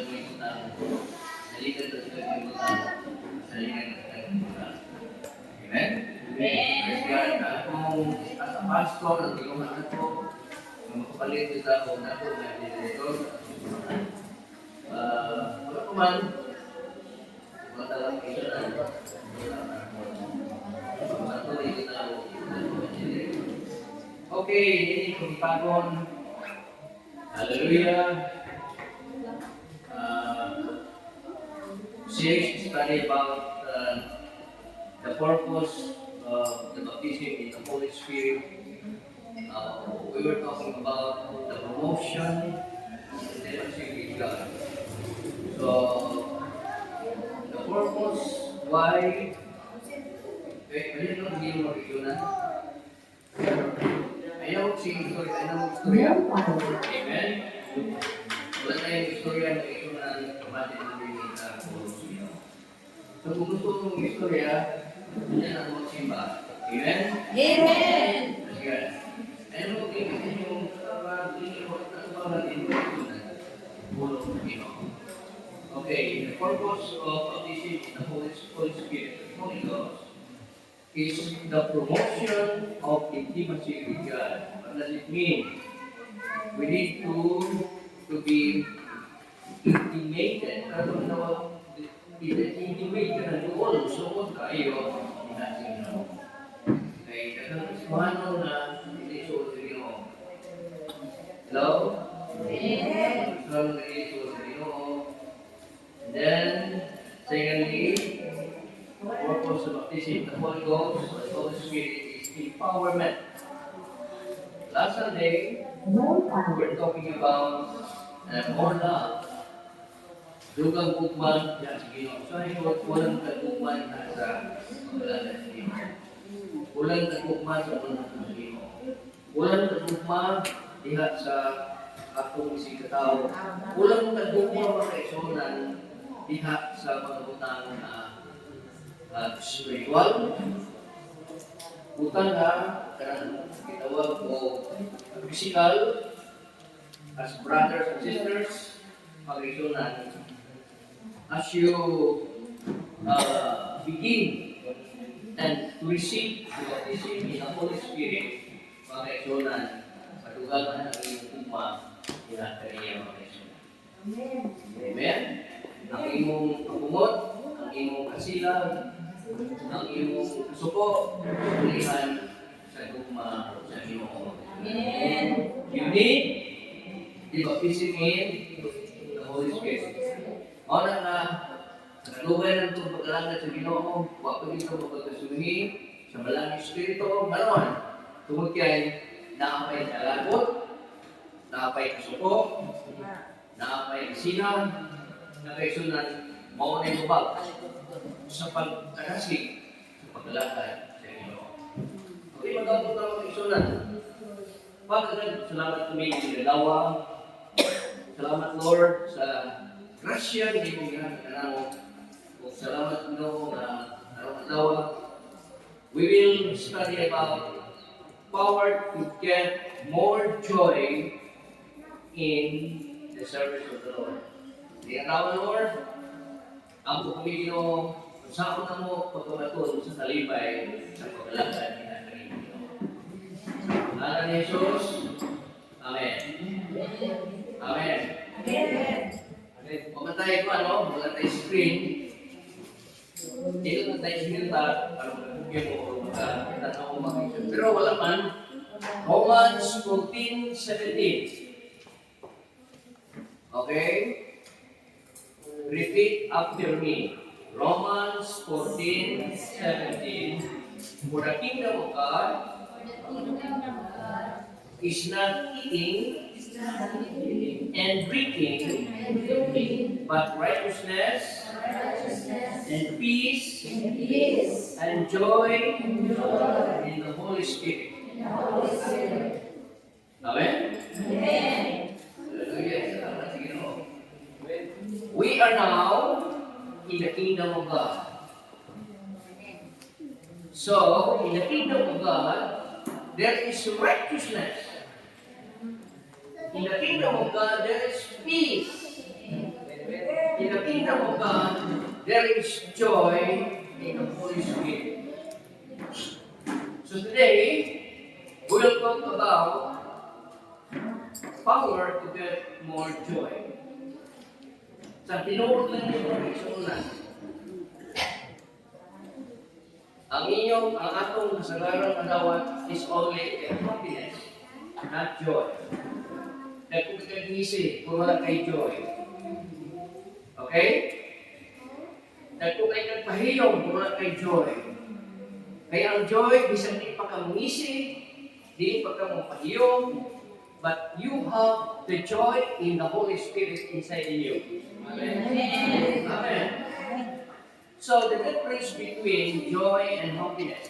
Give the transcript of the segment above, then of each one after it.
kalimutan. Nalikan sa kalimutan. Nalikan sa kalimutan. Amen? Amen. Kaya kung as a pastor, nagulungan ako, makapalit kita ako na ako na director. Wala ko man, wala talagang ito na. Matuloy kita ako. Okay, ini kung pagod. Hallelujah. Series study about the purpose of the baptism in the Holy Spirit. We were talking about the promotion of the fellowship with God. So, the purpose, why, pwede nyo hindi mo makikuna? Ayaw istorya. Amen? Wala tayong istorya na ikunan kapatid ng Biblia sa Kolosyo. So kung gusto mong istorya, yan ang magsimba. Amen? Amen! Sige. Ano mo tingin yung katapang natin bulong ng Pinoy? Okay, the purpose of baptism in the Holy Spirit, the Holy Ghost, is the promotion of intimacy with God. What does it mean? We need to be intimated. Ano na intimated na doon. Sumod kayo. Kaya kasamahan na hindi suot sa Ginoo. Hello? Amen. Kasamahan na hindi suot sa Ginoo. And then, secondly, the purpose of baptism, the Holy Ghost, the Holy Spirit is empowerment. Last Sunday, we're talking about more love. Dugang bukman, yan, sige, sorry, walang tagukman na sa paglalala sa Ginoo. Walang tagukman sa paglalala sa Ginoo. Walang tagukman diha sa akong isig katao. Walang tagukman makaisunan diha sa pagkabutang spiritual. Butang na kanang gitawag o physical as brothers and sisters, pag-isunan. As you begin and to receive the baptism in the Holy Spirit, pag-isunan, padugagan ang iyong tugma, ilang kaniya pag-isunan. Amen? Ang imong pagumot, ang imong kasilag, ang imong suko, ulihan sa tugma sa Ginoo. Amen. You need the baptism in the Holy Spirit. Ona na, nakalugay ng itong pagkalangad sa Ginoo, wako dito magpagkasuhi sa Malang Espiritu, ganoon. Tungkol kay naapay na lagot, naapay na suko, naapay na sinang, nakaisunan, mauna yung bubag sa pagkakasig, sa pagkalangad sa Ginoo. Okay, magkabot na mag-isunan. Pagkakas, salamat kami sa dalawa. Salamat Lord sa grasya na iyong ginagawa. Salamat Ginoo na araw-araw. We will study about power to get more joy in the service of the Lord. Di araw Lord, ang pupumigino, sa ako na mo pagkamatun sa talibay sa pagkalanggan ni Ginoo. Ngalan ni Jesus. Amen. Amen. Amen. Mamatay ko mamatay screen. Dito mamatay screen ta, magkukya mo magkatanaw mag-isip. Pero wala man, Romans 14:17. Okay? Repeat after me. Romans 14:17. For the kingdom of God is not eating and drinking, but righteousness and peace and joy in the Holy Spirit. Amen? Hallelujah. We are now in the kingdom of God. So, in the kingdom of God, there is righteousness. In the kingdom of God, there is peace. kingdom of God, there is joy in the Holy Spirit. So today, we will talk about power to get more joy. Sa tinuod lang niyo mga kaisunan, ang atong kasagaran adawat is only happiness, not joy. Dahil kung kagisi, kung wala kay joy. Okay? Dahil kung kay nagpahiyong, kung wala kay joy. Kaya ang joy, bisan di pa ka mungisi, di pa ka mapahiyong, but you have the joy in the Holy Spirit inside in you. Amen? Amen. So the difference between joy and happiness.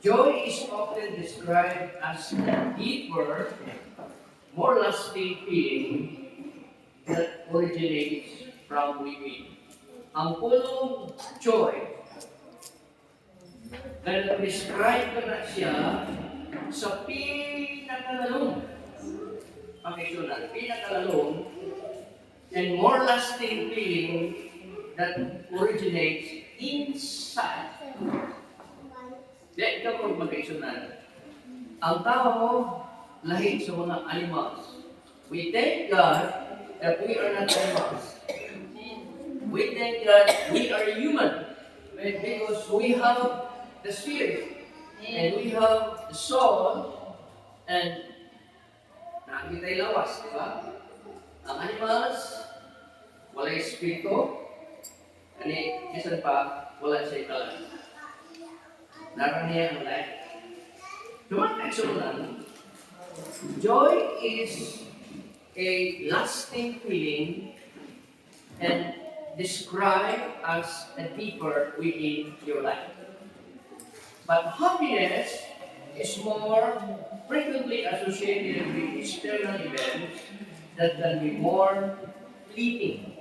Joy is often described as a deeper, more lasting feeling that originates from within. Ang pulong joy, na describe ko na siya sa pinakalalong, pinakalalong and more lasting feeling that originates inside. Dahil ito kung magkaisunan. Ang tao, lahi sa mga animals. We thank God that we are not animals. We thank God we are human. Because we have the spirit. And we have the soul. And nakikita'y lawas, di ba? Ang animals, wala yung espiritu. Minsan pa, wala siya italan. Naraniya ang life. Sumunod, joy is a lasting feeling and described as a deeper within your life. But happiness is more frequently associated with external events that can be more fleeting.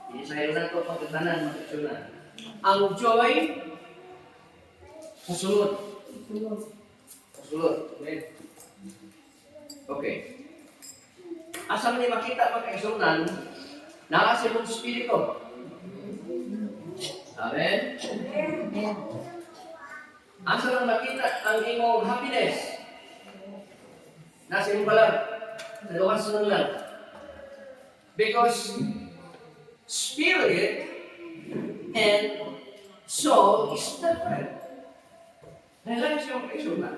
Isayo na ito pagkatanan, magkasunan. Ang joy, kasunod. Okay. Asa man makita magkaisunan, nasa mong spirito. Amen? Asa man makita ang imong happiness, nasa imong balag, sa gawas ng lang. Because spirit and soul is different. Dahil siya magkaisunan.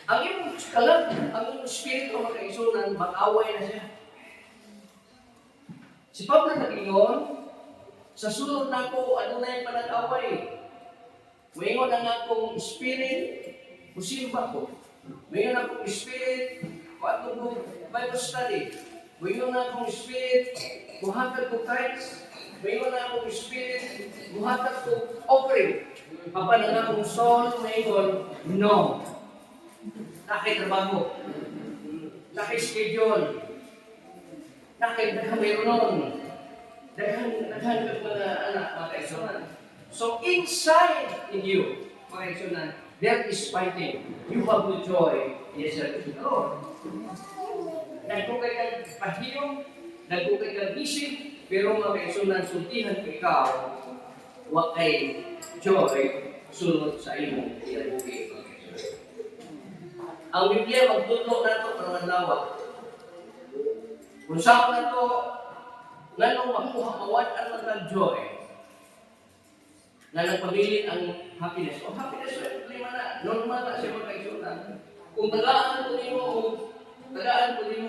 Ang iyong kalag, ang iyong spirito magkaisunan, mag-away na siya. Si Pablo nag-ingon, sa sulod na ko, ano na yung panag-away? Mayroon na nga akong spirit, musimba ko. Mayroon na akong spirit, kung ko Bible study. Mayroon na akong spirit, muhatag ko tithes. Mayroon na akong spirit, muhatag ko offering. Papa na akong soul, mayroon, no. Nakitrabaho. Naki-schedule. Mayroon nun. Daghan ka mga anak, mga kaisunan. So inside in you, mga kaisunan, there is fighting. You have the joy in yourself to the Lord. Nagkukay kang pahiyong, nagkukay kang isip, pero mga kaisunan, sultihan ikaw, wakay joy, sunod sa iyong ilabuhi. Ang Biblia, magtutlo na ito para manlawak. Kung saan na ito, nganong makuha, mawatan ng joy, na nagpabilin ang happiness. O happiness, lima na, normal na siya magkaisunan. Kung tagaan ko nimo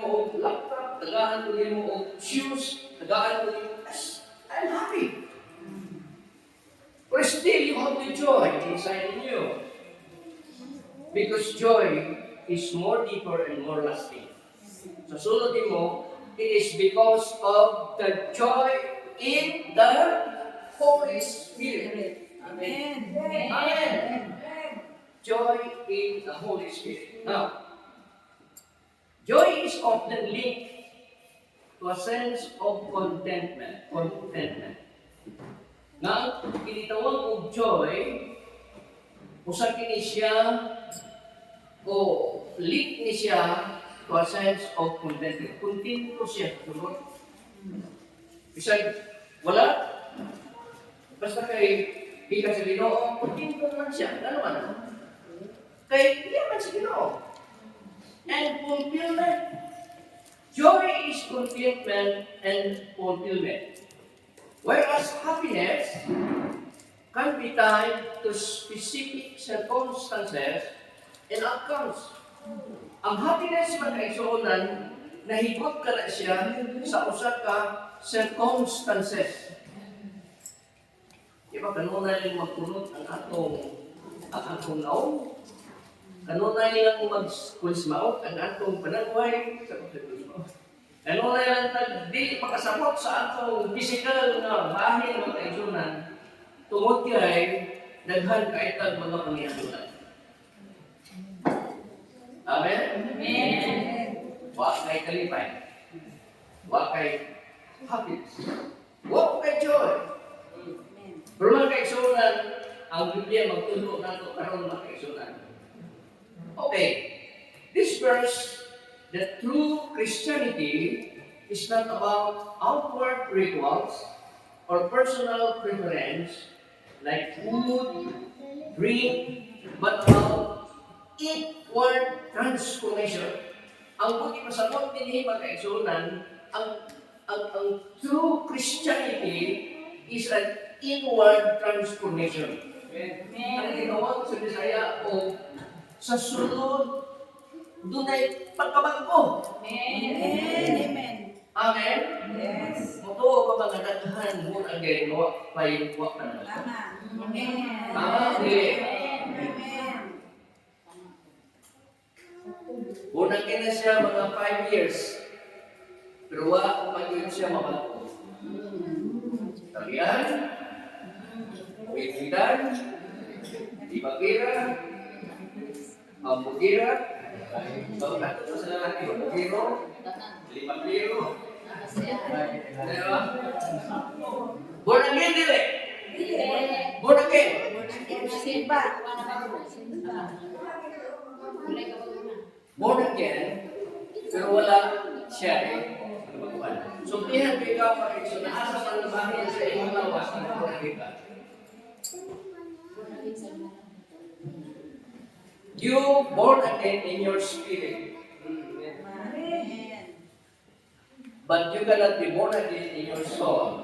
o laptop, tagaan ko nimo o shoes, tagaan ko nimo, I'm happy. But still, you have the joy inside in you. Because joy is more deeper and more lasting. Sa sulod mo, it is because of the joy in the Holy Spirit. Amen. Amen. Joy in the Holy Spirit. Now, joy is often linked to a sense of contentment. Now, kinitawag og joy, usa kini siya o link ni siya to a sense of contentment. Kontento siya, Bisag, wala. Basta kay di ka sa Ginoo, kontento man siya. Ano man? Kay iya man sa Ginoo. And fulfillment. Joy is contentment and fulfillment. Whereas happiness can be tied to specific circumstances and outcomes. Ang happiness man kay suonan, nahigot ka na siya sa usa ka circumstances. Diba, kanunay lang magpunot ang atong naong. Kanunay lang mag-kulismaot ang atong panagway sa pagkakulismaot. Kanunay lang di makasabot sa atong physical na bahin ng kaisunan tungod kay daghan kaitag mga pangyadunan. Amen? Amen. Wa kay kalipay. Wa kay happiness. Wa kay joy. Pero mga kaigsunan, ang Biblia magtudlo na ito karon mga kaigsunan. Okay, this verse, the true Christianity is not about outward rituals or personal preference like food, drink, but about inward transformation. Ang buti pasabot din mga kaigsunan, ang true Christianity is an inward transformation. Ang ginawag sa Bisaya o sa sunod, doon ay pagkabago. Amen. Amen? Yes. Muto ka mga daghan mo ang ginagawa paywa ka na. Tama. Amen. Tama, dili. Amen. Unang kina siya mga 5 years. Pero wa mag-yun siya mabago. Talian, Wikidan, Ibagira, Ambugira, Bago nato sa lalaki, Amugiro, Limagiro, born again, dili? Born again. Simba. Born again, pero wala siya eh. So, tiyan ko ikaw so naasa sa labahin sa iyong lawas na born again ka. You born again in your spirit. Amen. But you cannot be born again in your soul.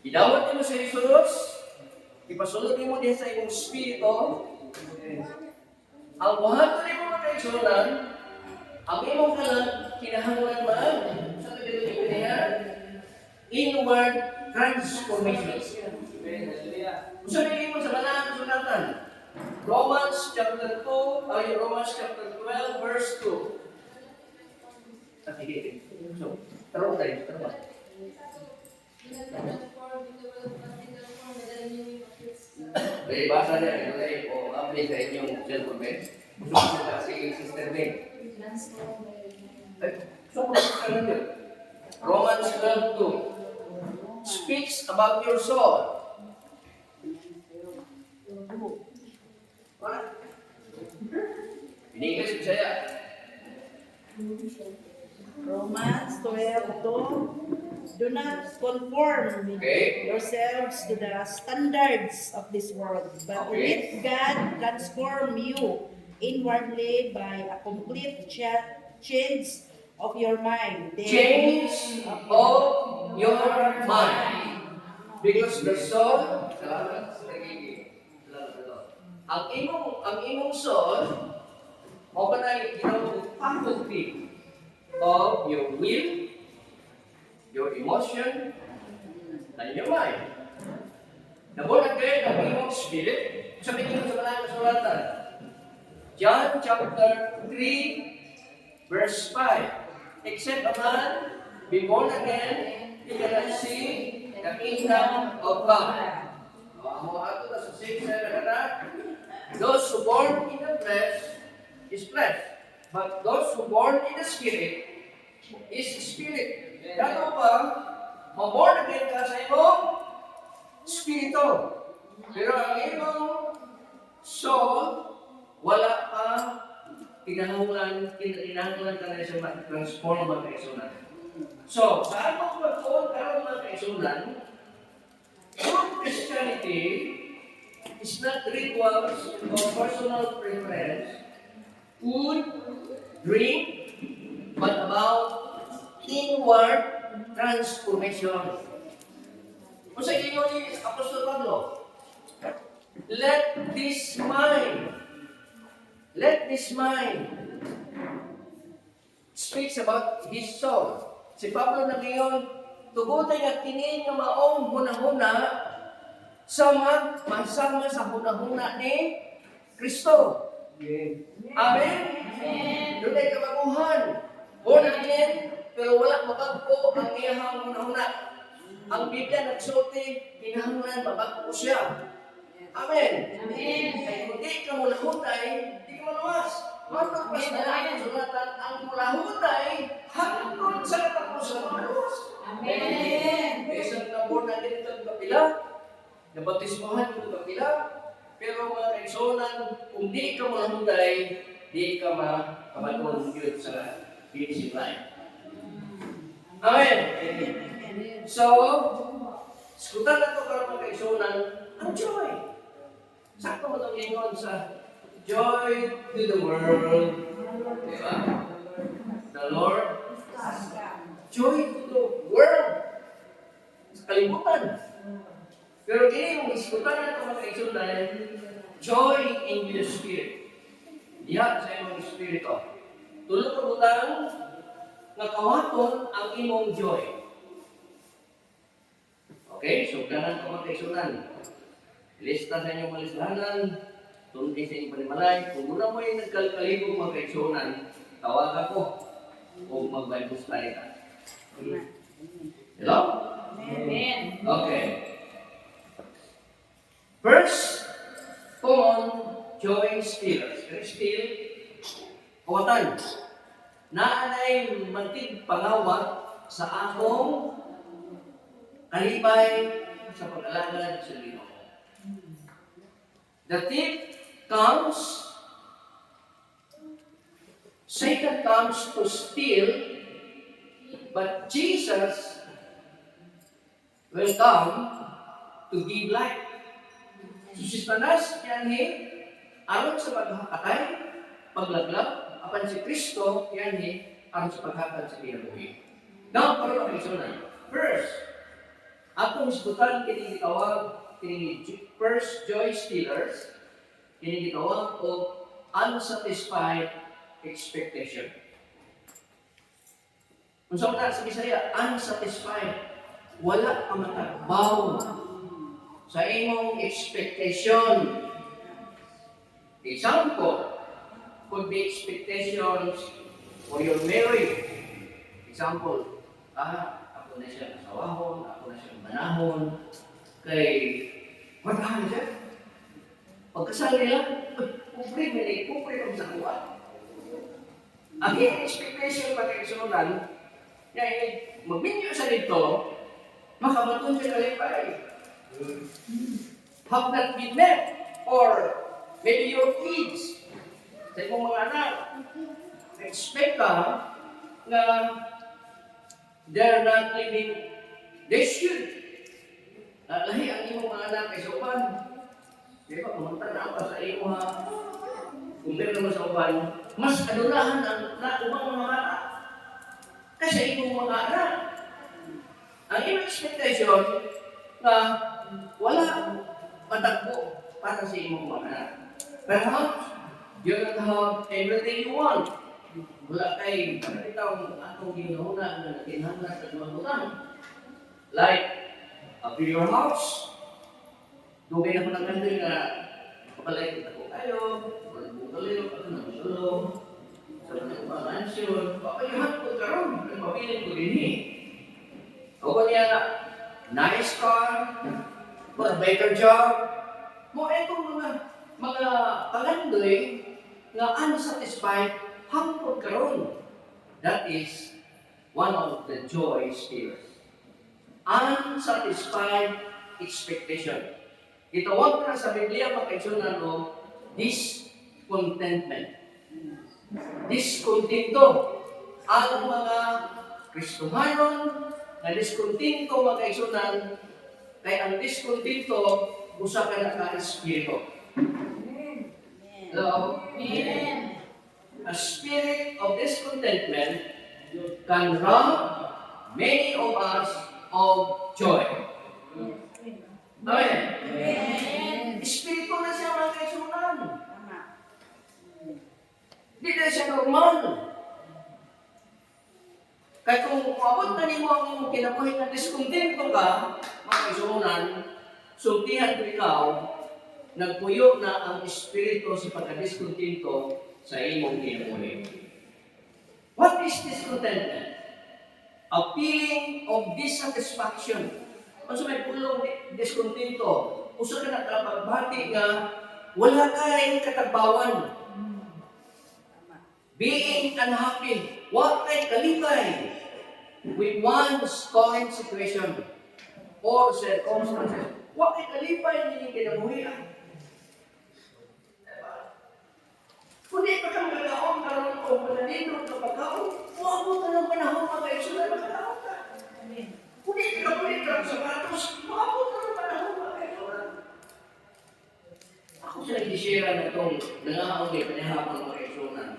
Idawat mo sa Jesus, ipasulod mo din sa iyong spirito. Ang buhaton mo mga kaigsunan, ang imong kinahanglan man sa kanilang inward transformation. Gusto niyo mo sa banal na sulatan? Romans chapter 12, Romans chapter 12, verse 2. So, tarong tayo, tarong. Okay, basa niya, o update sa inyong cellphone, Ben. Gusto ko si Sister Ben. So, Romans 12:2 speaks about your soul. In English, Bisaya. Romans 12:2. Do not conform yourselves to the standards of this world, but let God transform you inwardly by a complete change of your mind. Change of your mind. Because the soul, ang imong soul, o ba na faculty of your will, your emotion, and your mind. Nabulat kayo ng imong spirit, sabihin nyo sa banal na sulatan. John chapter 3, verse 5. Except a man be born again, he cannot see the kingdom of God. Amo ato na sa 6:7 na, those who born in the flesh is flesh, but those who born in the spirit is spirit. Dato pa, maborn again ka sa imong spirito. Pero ang imong soul, wala pa kinahanglan ka na siya ma-transform mga kaisunan. So, sa atong pagtuon karon mga kaisunan, true Christianity is not rituals or personal preference, food, drink, but about inward transformation. Kung sa inyo ni Apostol Pablo, let this mind speaks about his soul. Si Pablo na ngayon, tugutan nga kini nga maong hunahuna sa magsama sa hunahuna ni Kristo. Amen? Doon ay kabaguhan. Born again, pero wala mabagpo ang iyahang hunahuna. Ang Biblia nagsulti, kinahanglan mabagpo siya. Amen? Kaya kung di ka mulahutay, di ka maluwas. Matagpas na lang ang sulatan, ang mulahutay, hanggang sa katapusan ng maluwas. Isang born again ito kapila, nabatismohan ito kapila, pero mga kaigsunan, kung di ka mulahutay, di ka makamatulong yun sa finishing line. Amen? So, skutan na ito para mga kaigsunan, ang joy. Sakto mo itong ingon sa joy to the world. Diba? The Lord. Joy to the world. Sa kalimutan. Pero kini yung iskutan na ito mga kaigsunan, joy in your spirit. Diha sa imong espiritu. Tulog ka butang nga kawaton ang imong joy. Okay, so ganan ko mga kaigsunan. Lista sa inyong mga listahanan, tundi sa inyong panimalay. Kung muna mo yung nagkalkalibog mga kaigsunan, tawag ako o mag-Bible study ka. Hello? Amen. Okay. First, common joy stealers. Steal, kawatan. Naanay mantig pangawat sa akong kalibay sa pag-alagad sa lino. The thief comes, Satan comes to steal, but Jesus will come to give life. So si Satanas, yan aron sa paghakatay, paglaglag, apan si Kristo, yan aron sa paghatag sa kinabuhi. Now, para makisunan. First, atong isbutan kini gitawag kini first joy stealers, kini gitawag o unsatisfied expectation. Kung sa mga sa Bisaya, unsatisfied, wala ka matagbaw sa imong expectation. Example, could be expectations for your marriage. Example, ako na siya kasawahon, ako na siya manahon, kay matahan siya. Pagkasal nila, kupre kong sa kuha. Ang expectation pag-eksunan, magminyo sa dito, makamatun siya kalipay. Have not been met, or maybe your kids, sa imong mga anak, expect ka na they're not living, they should. Lahi ang imong mga anak ay sa uban. Di ba, kumunta na ako sa iyo ha. Kung meron naman sa uban, mas adulahan ang ubang mga bata. Kasi imong mga anak. Ang imong expectation na wala matakbo para sa imong mga anak. Perhaps, you don't have everything you want. Wala kay itaw atong ginahuna na kinahanglan sa mga utang. Like, a bigger house. Dugay na ko ng kanto na kapalay kita ko kayo, magbukalilo, ako na magulong, sa mga mansion, papayuhan ko karoon, ang mabiling ko din o niya, nice car, better job, mo etong mga palandoy na unsatisfied, hangpod karoon. That is one of the joy stealers. Unsatisfied expectation. Itawag na sa Biblia, makaigsunan o discontentment. Diskontento. Ang mga Kristohanon na diskontento mga kaigsunan, kay ang diskontento usa ka na ka espiritu. Hello? Amen. A spirit of discontentment can rob many of us of joy. Amen. Amen. Espiritu na siya mga kaigsunan. Tama. Hindi na siya normal. Kaya kung umabot na niyo ang iyong kinabuhi na diskontento ka, mga kaigsunan, sultihan ko ikaw, nagpuyo na ang espiritu sa pagka-diskontento sa imong kinabuhi. What is discontentment? A feeling of dissatisfaction. Kung sa may pulong diskontento, usa ka na kapagbati nga wala kay katagbawan. Being unhappy, wa kay kalipay with one's current situation or circumstances. Wa kay kalipay nining kinabuhi. Kundi pa kang gagaon karon o pananindot sa pagkaon, uabot na ng panahon mga kaigsunan magkakaon ka. Kundi ka kulit ka sa sapatos, uabot na ng panahon mga kaigsunan. Ako sila i-share na itong nangaon ni panahapon mga kaigsunan.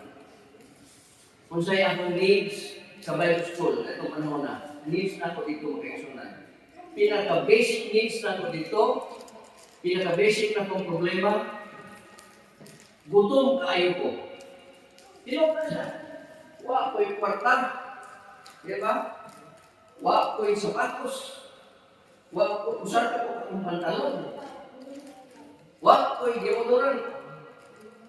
Kung sa'yo akong needs sa Bible School, itong panahon na, needs na ako dito mga kaigsunan. Pinaka-basic needs na ako dito, pinaka-basic na akong problema, gutom kaayo ko. Tinok na siya. Wa ko'y kwarta. Di ba? Wa ko'y sapatos. Wa ko'y usar ka ko ng pantalon. Wa ko'y deodorant.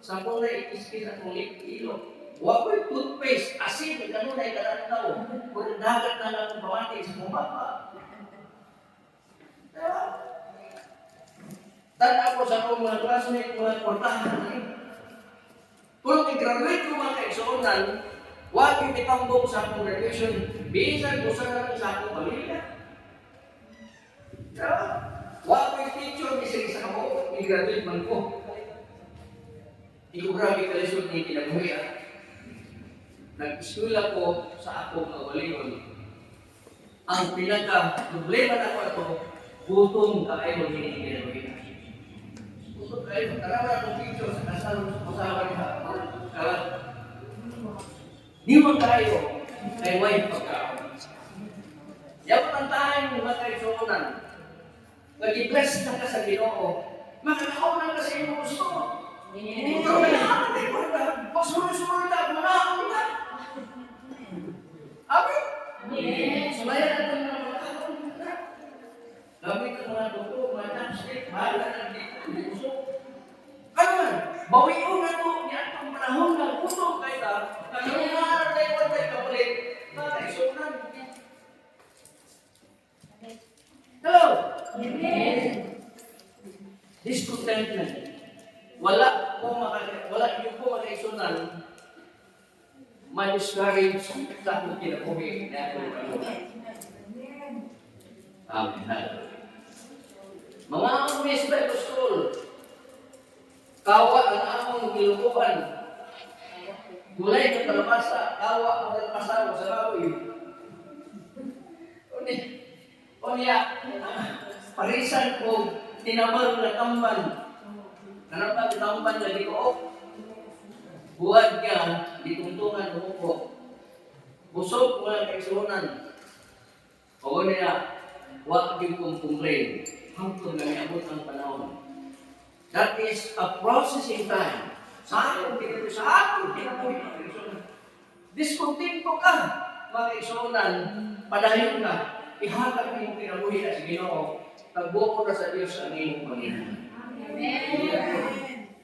Sampung na ikiskis akong ilo. Wa ko'y toothpaste. Asin, gano'n na ikalantaw. Kung dagat na lang akong pamati sa kumapa. Di ba? Tanda ko sa akong mga classmate, mga kwartahan. Kung i-graduate ko mga kaigsunan, huwag yung itambong sa akong graduation, bisan ko sa akong pamilya. Huwag ko yung teacher, bisan sa ako, i-graduate man ko. Hindi ko grabe kalisod ni kinabuhi. Nag-isula ko sa akong kawalingon. Ang pinaka-problema na ko ito, gutom kayo ni kinabuhi. Gutom kayo, tarawa akong teacher sa kasawa niya. Di man tayo ay may pagkaon. Yaw ang time mga kaigsunan. Nag-i-bless na ka sa Ginoo. Makakaon ka sa iyong gusto. Ikaw may nakakatay ko na. Pag sunod-sunod na, manakon ka. Amen? Sulayan natin mga makakaon ka. Gamit ang mga doktor, mga chopstick, bahala na dito, hindi gusto. Ano man? Bawion na ito, yan ang panahon na gutom kayo ta, kaya nga tayo kapalit, mga kaigsunan. Hello? Amen. Discontentment. Wala yung po mga kaigsunan, ma-discourage sa akong kinabuhi na akong kalunan. Amen. Mga umis Bible School, kawa ang among gilukuhan. Gulay ng talapasa, kawa ang talapasa sa baboy. Unya, parisan ko, tinabang na tamban. Nanapag tamban na di ko, buwad ka, di tuntungan umupo. Busog mga kaigsunan. O niya, huwag yung kong complain. Hangtod na abot ang panahon. That is a processing time. Sa akong kinabuhi. Diskontento ka, mga kaigsunan, padayon ka, ihatag mo yung kinabuhi na sa Ginoo, tagbuko na sa Diyos ang iyong Panginoon. Amen.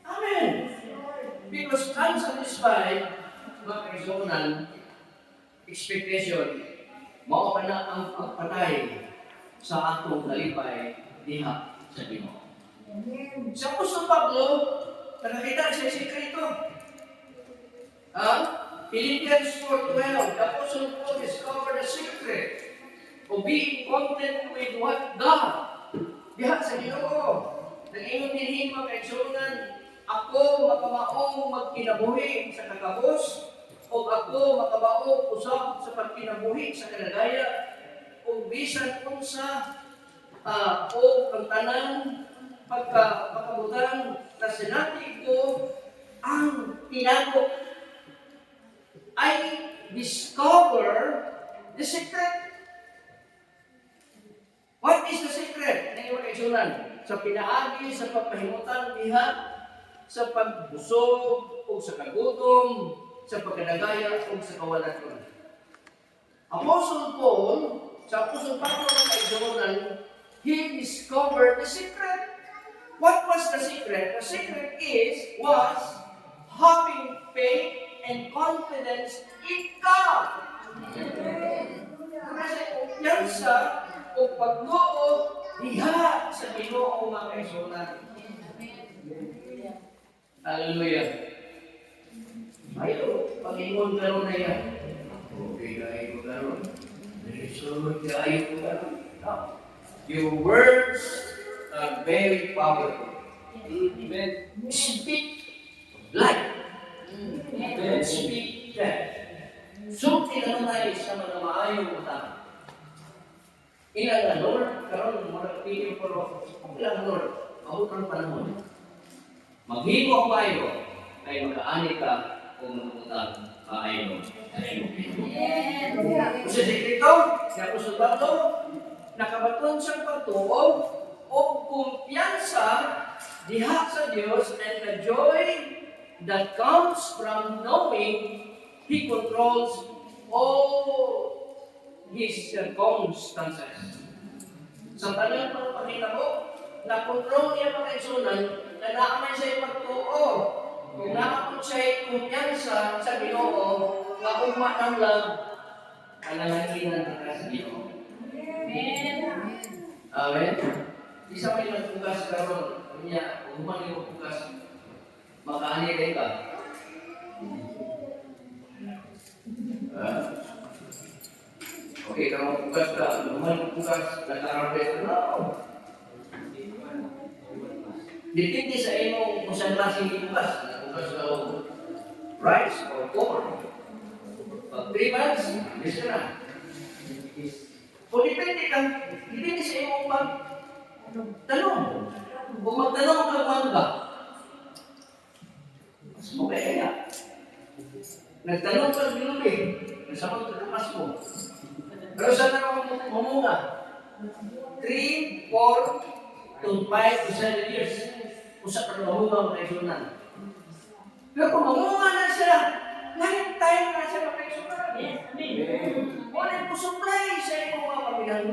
Amen. Because unsatisfied, mga kaigsunan, expectation, mao ka na ang pagpatay sa atong kalipay diha sa Ginoo. Sa Apostol Pablo, nakakita siya sikreto. Philippians 4:12, the Apostle Paul discovered the secret of being content with what God diha sa Ginoo. Nag-ingon din mga kaigsunan, ako makamaong magkinabuhi sa kakabos, o ako makamaong usab sa pagkinabuhi sa kalagaya, o bisan unsa o ang tanan pagkabutan na sinati ko ang tinago. I discover the secret. What is the secret? Ngayon kaisunan, sa pinaagi, sa pagpahimutan diha, sa pagbusog, o sa kagutom, sa pagkadagaya, o sa kawalan. Apostle Paul, sa Apostle Pablo ng kaisunan, he discovered the secret. What was the secret? The secret was having faith and confidence in God. Kasi kumpiyansa o pagluo diha sa Ginoo mga kaisunan. Hallelujah. Ayo, pag-ingon karon na yan. Okay, kayo karon. Resolve kayo karon. Your words are very powerful. Amen. Speak life. Amen. Speak death. So, tinanay sa mga maayong utang. Ilang na, Lord, karon mga kapilyo pero ilang, Lord, mahutang panahon. Maghimo kayo ay mag-aani ka o mag-utang maayon. Kasi sikrito, siya po sulbato, nakabaton siyang pagtuog o kumpiyansa diha sa Diyos and the joy that comes from knowing He controls all His circumstances. Sa kanyang pagpakita mo, na-control niya mga kaisunan na naamay siya'y pagtuo. Kung naamay siya'y kumpiyansa sa Ginoo, maugma ng love, kalanginan ka sa Ginoo. Amen. Isa may nagpugas karon, niya, umang yung pugas, makaani kayo ka. Okay, kalau pugas ka, umang yung pugas, nagkarapet ka na. Depende sa imo kung saan klaseng pugas. Pugas ka o rice or corn. Pag 3 months, bis ka na. O depende sa imo magtanong. Kung magtanong ka mangga, mas mo kaya. Nagtanong ka binubi, nasabot ka kapas mo. Pero saan na mamunga? 3, 4, to 5 to 7 years. Usa ka mamunga ang kaisunan. Pero kung mamunga na siya, lifetime na siya makaisunan. Yes, amen. Wala po supply sa iyong mga pamilyang.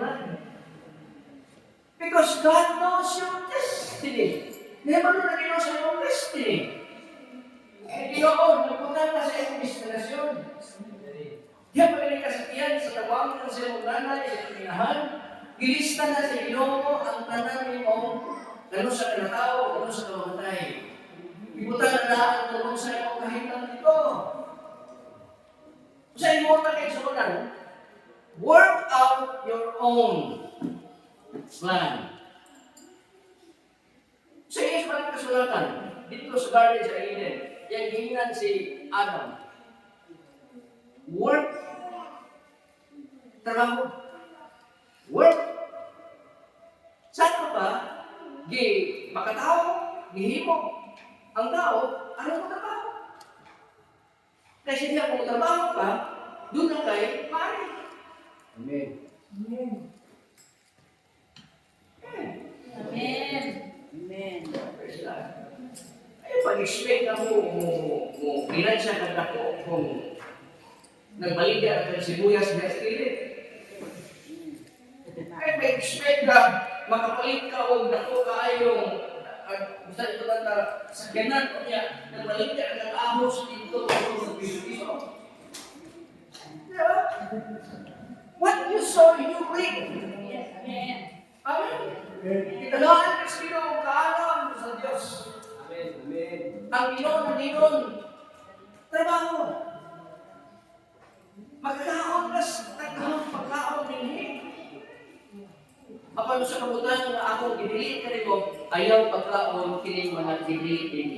Because God knows your destiny. Never na Ginoo sa iyong destiny. Ginoo, nagpunta ka sa iyong destinasyon. Diyan pagaling kasakihan sa tawag ng sa iyong nanay, sa iyong inahan, gilista na sa Ginoo ang tanan mo, gano'n sa kanatao, gano'n sa kamatay. Ibutan na lahat gano'n sa iyong kahitang dito. Sa iyong mga kaisunan, work out your own plan. Sa iyong mga kasulatan, dito sa garden sa Eden, yung hihingan si Adam. Work. Trabaho. Work. Saan ka ba? Makatao, gihimo. Ang tao, ano mo trabaho? Kasi diya kung trabaho ka, doon na kay pare. Amen. Amen. Amen. Amen. Ay, pag-expect na mo, ilan siya kagdako kung nagbalik ka ng sibuyas na eskilit. Ay, pag-expect na makapalit ka o dako kaayong basta ito na sa ganan o niya, nagbalik ka ng ahos dito o piso-piso. Diba? What you sow, you reap. Yes, amen. Amen. Italahan ka sino ang kaalam sa Diyos. Amen. Amen. Ang Ginoo na Ginoo, trabaho. Magkakaon ka sa pagkaon din. Apang sa kabutan nga ako, gidilit ka rin mo, ayaw pagkaon, kining mga gidilit din.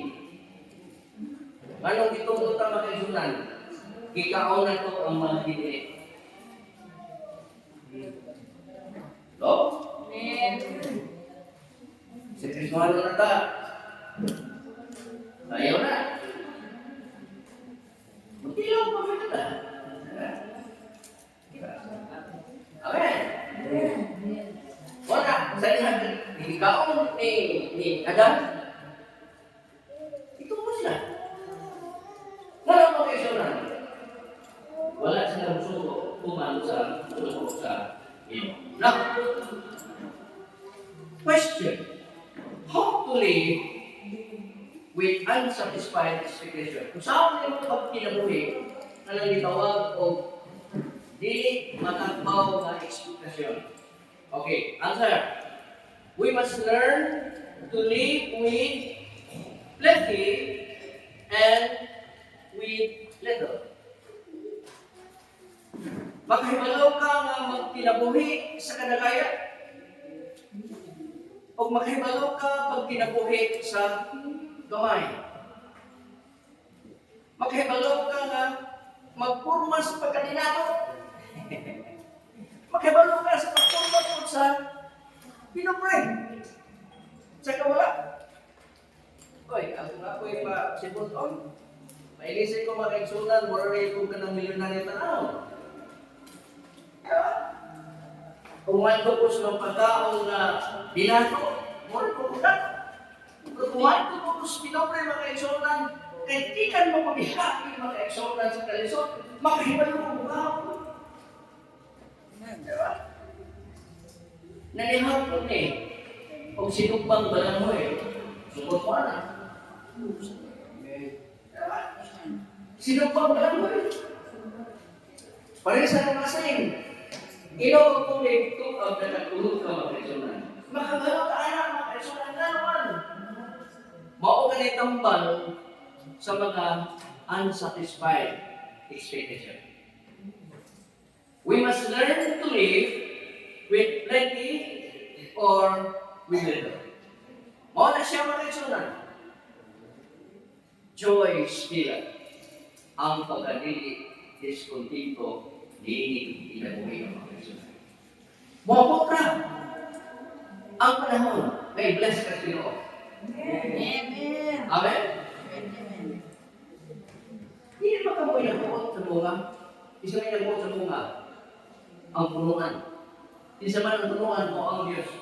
Anong gitungod ta makaisunan? Ikaw na to ang mga dili. No? Si Kristo na ta. Ayaw na. Mutilaw pa kita. Amen. Wala. Sa lihat, ikaw ni Adam. Ito mo sila. Wala mo kayo siya. Wala silang suko kumano sa suko sa iyo. Now, question. How to live with unsatisfied expectation? Kung saan mo yung kinabuhi na lang itawag o dili matagpaw na expectation. Okay, answer. We must learn to live with plenty and with little. Makahibalaw ka nga magkinabuhi sa kadagaya. O makahibalaw ka pag kinabuhi sa gamay. Makahibalaw ka nga magpurma sa pagkaninato. Makahibalaw ka sa pagpurma po sa pinupre. Sa kawala. Oy, ako nga ko'y pa sibuton. Mailisay ko makaigsunan, mura rin kung ka ng milyonaryo tanaw. Kung matupos ng pagkaon na binato, mura ko ko kung matupos pinupre makaigsunan, kahit di ka mo pamihaki makaigsunan sa kalisod, makahibalo ko mukha ko. Diba? Nanihap ko kung sinumpang balang mo sugot mo na. Sinumpang balang mo Pareha sa kasing. Ilaw kung ito ang nakatulog ka makaisunan. Makagalaw ka anak makaisunan na naman. Mao ka na tambal sa mga unsatisfied expectation. We must learn to live with plenty or with little. Mao na siya makaisunan. Joy still ang pagkadili discontinto diinig ilabuhi ang mga Kristiyan. Mabot na ang panahon may bless ka sino. Amen. Amen? Amen. Hindi ba ka mo inabuot sa bunga? Isa may inabuot sa bunga ang punuan. Isa man ang punuan mo ang Diyos.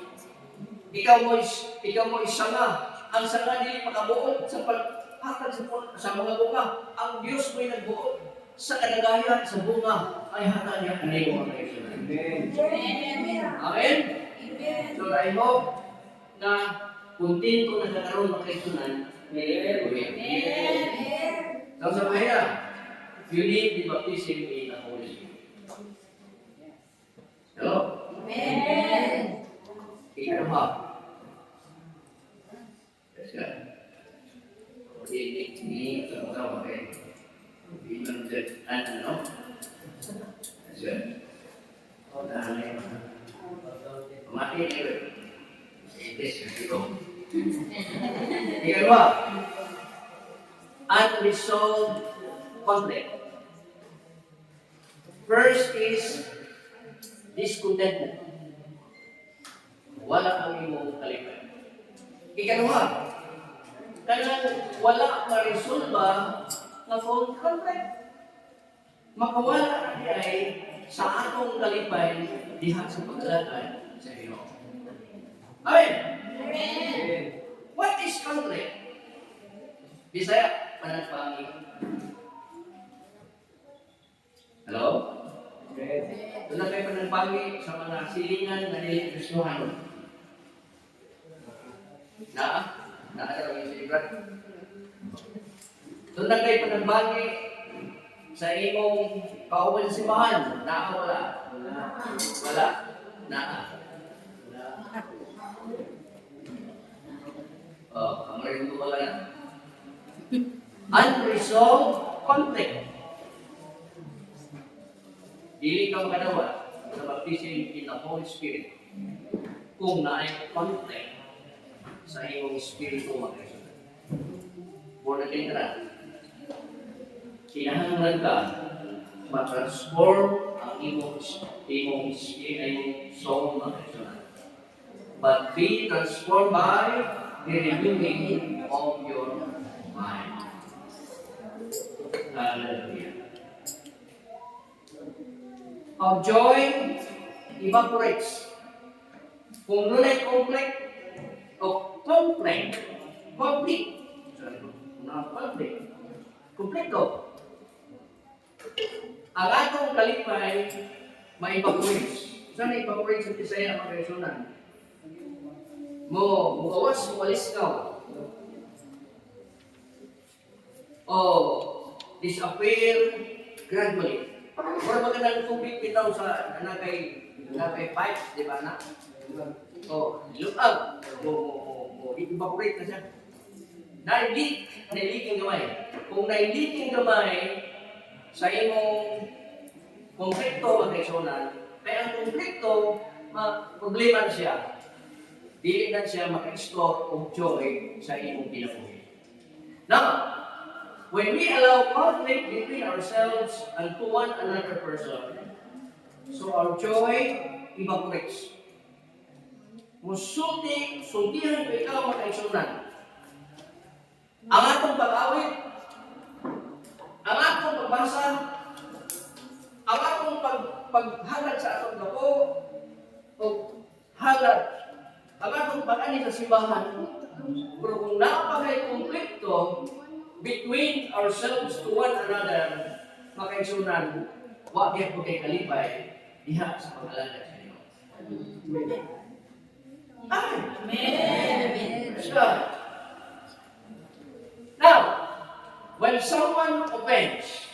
Ikaw mo isanga. Ang sanga dili makabuot sa paghatag sa mga bunga. Ang Diyos mo'y nagbuot sa kadagayan sa bunga ay hatag niya kanimo ang Kristiyan. Amen. Amen? Amen. So I hope na kuntin ko nagkakaroon ng Kristiyanan Amen. So sa kaya, you need the baptism in the Holy Spirit. Hello? Amen. Ikalawa. Yes, God. Ini sama-sama kayak bilang ano? Yes, God. Dahil mati itu itu. Ikalawa. Unresolved conflict. First is discontentment. Wala kang imong kalipan. Ikalawa, kanang wala ma-resolba nga conflict. Makawala di ay sa atong kalipay diha sa paglalakad sa Ginoo. Amen. Amen. What is conflict? Bisaya, panagpangi. Hello? Doon na kayo panagpangi sa mga silingan na nilikustuhan. Naadala yung silibrat. Doon na kayo panagpangi sa imong kauban simbahan. Wala. Wala. Kamarin ko pala yan. Unresolved conflict. Dili ka makadawa sa baptism in the Holy Spirit kung naay conflict sa iyong spirito mga Kristiyan. Born again ka na. kinahanglan ka ma-transform ang imong spirit ay imong soul mga kaibigan. But be transformed by the renewing of your mind. Hallelujah. Our joy evaporates. Kung nunay conflict, konflikto. Ang atong kalipay, ma-evaporates. Saan na-evaporates sa Bisaya mga kaibigan? Mukawas, mukalis ka. O disappear gradually. Or magandang tubig bitaw sa nakay pipes, di ba na? O lubag, evaporate na siya. Naileaking gamay. Kung naileaking gamay sa imong konflikto mga kaibigan, kaya ang konflikto, problema na siya. Dili na siya maka-store of joy sa imong kinabuhi. Now, when we allow conflict between ourselves and to one another person, so our joy evaporates. Sultihan ko ikaw makaisunan. Ang atong pag-awit, ang atong pagbasa, ang atong paghagad sa atong dako, o hagad, ang atong pag-ani sa simbahan, pero kung napagay konflikto between ourselves to one another, makaisunan, wag yan po kay kalipay, diha sa pag-alaga sa inyo. Amen. Amen. Praise God. Now, when someone offends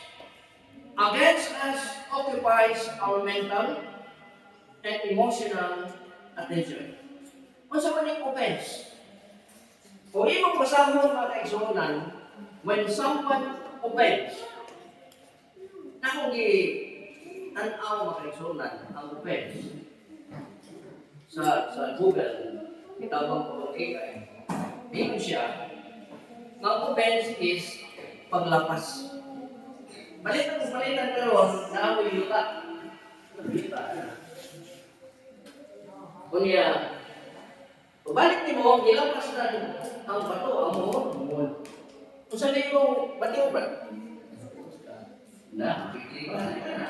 against us occupies our mental and emotional attention. Kung sa maning offense, kung imong pasahon mga kaigsunan, when someone offends, na kung tanaw mga kaigsunan ang offense sa Google, itawag ko ng AI, dito siya, ang offense is paglapas. Balitan karon na ako yuta. Kunya, balik ni mo, gilapas na ang bato, ang mohon. Kung saan na yung batiw ba? Na, pagkilipan ka na.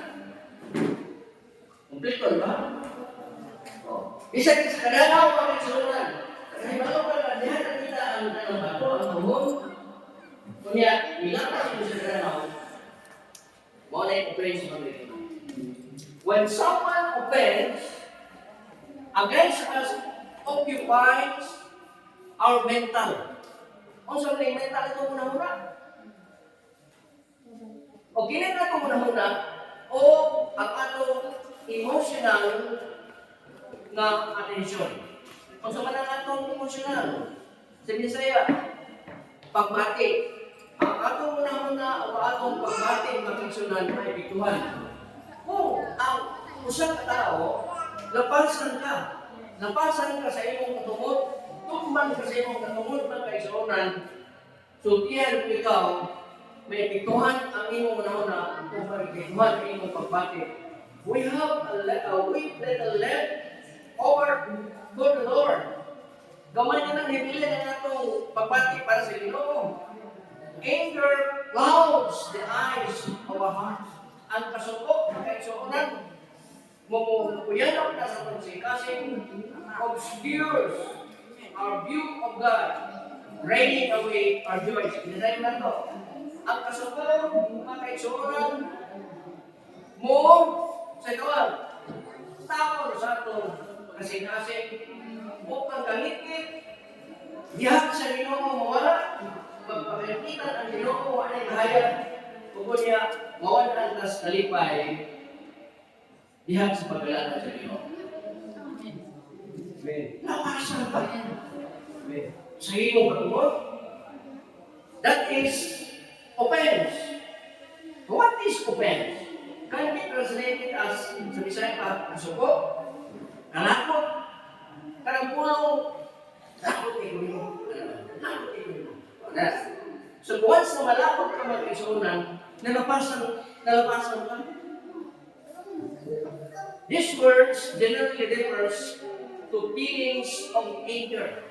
Kompleto, ba? Bisa sa kadalaw pa rin sunan. Kasi bago pa na, diyan na kita ang bato, ang mohon. Kunya, gilapas mo sa kadalaw. Mo na yung offense mo rin. When someone offends against us, occupies our mental. Kung saan na yung mental ito muna-muna? O kinin na ito muna-muna, o ang atong emotional na attention. Kung saan na atong emotional, sa Bisaya, pagbati. Ang atong muna-muna o atong pagbati mag-emotional ay bituhan. Kung ang usang tao, lapasan ka sa imong katungod, tuman ka sa imong katungod ng kaisunan, sultihan ko ikaw, may pituhan ang imong una-una, kung may pituhan ang imong pagbati. We have a weak little left over for the Lord. Gamay na nang hibili ng atong pagbati para sa Ginoo. Anger clouds the eyes of our heart. Ang kasukok ng kaisunan, mumukuyan na sa pagsikasing obscures our view of God, draining away our joys. Design na to. Ang kasukong mga kaisunan mo sa kawal, tapon sa itong kasing-kasing upang kahit dihat sa Ginoo mawala, magpapalitan ang Ginoo ay kahayag, kung niya mawalan tas kalipay, dihat sa paglalakad sa Ginoo. Lapasan ka. Sa iyong katungod. That is offense. What is offense? Can be translated as sa Bisaya kasuko, kalakot, karampulo, lakot ikaw. So once na malakot ka mag-isunan, Nalapasan ka. These words generally refers to feelings of anger.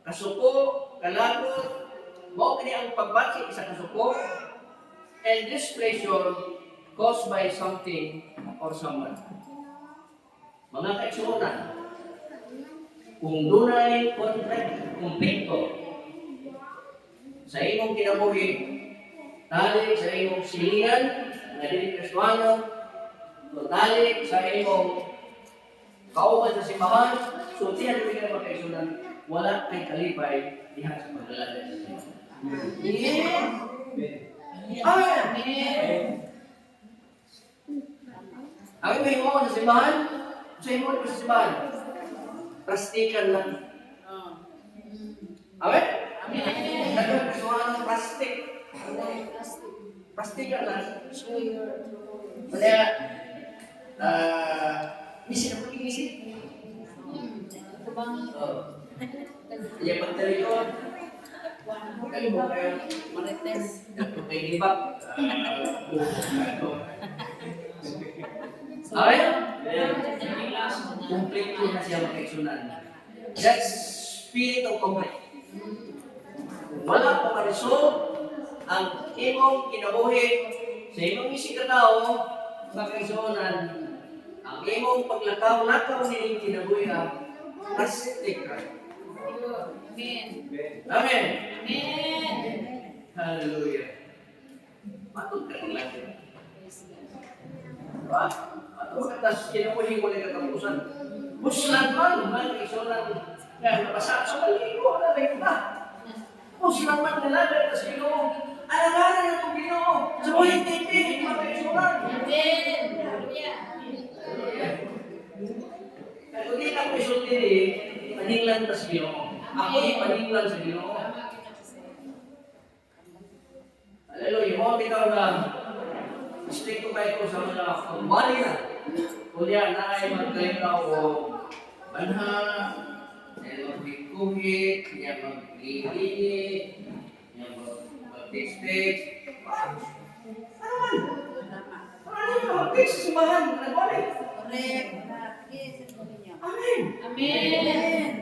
Kasuko, kalakot, mao kini ang pagbati sa kasuko, and displeasure caused by something or someone. Mga kaigsuonan, kung dunay konflikto sa imong kinabuhi, tali sa imong silingan, na dili Kristiyano, o tali sa imong kauban sa simbahan, sultihan mo yung mga kaigsuonan, wala kay kalipay diha sa paglalagay sa simbahan. Amen. Ang may mo sa simbahan, sa imo sa simbahan, plastikan lang. Amen? Amen. Nagkakasuhan ng plastic. Plastikan lang. Kaya, misi na pag-iisip. Iya pagdali ko. Kaya mo kayo, marites. Kaya libak. Okay? Complete na siya makaiksunan. That's spirit of conflict. Wala pa ma-resolve ang imong kinabuhi sa imong isip ka tao, makaiksunan, ang imong paglakaw-lakaw niling kinabuhi plastic. Amen. Amen. Hallelujah. Matod ka lang. Diba? Matod ka tas kinabuhi mo na katapusan. Muslan man, makaiksunan, kaya nabasa sa maligo, alay ba? Muslan man nalagay sa Ginoo. Alagaran na itong Ginoo. Sa buhay tindig, makaiksunan. Amen. Kaya kung di na ko isulti paninglan sa Ginoo. Ako yung paninglan sa Ginoo. Hallelujah. Mga bitaw na stricto kayo sa mga kumbali na. Kunya na ay magkainaw o banha, magbikuhit, niya maglilini, niya mag-fix-fix. Ano na mag-fix sa simbahan? Nagbalik. Correct. Amen. Amen.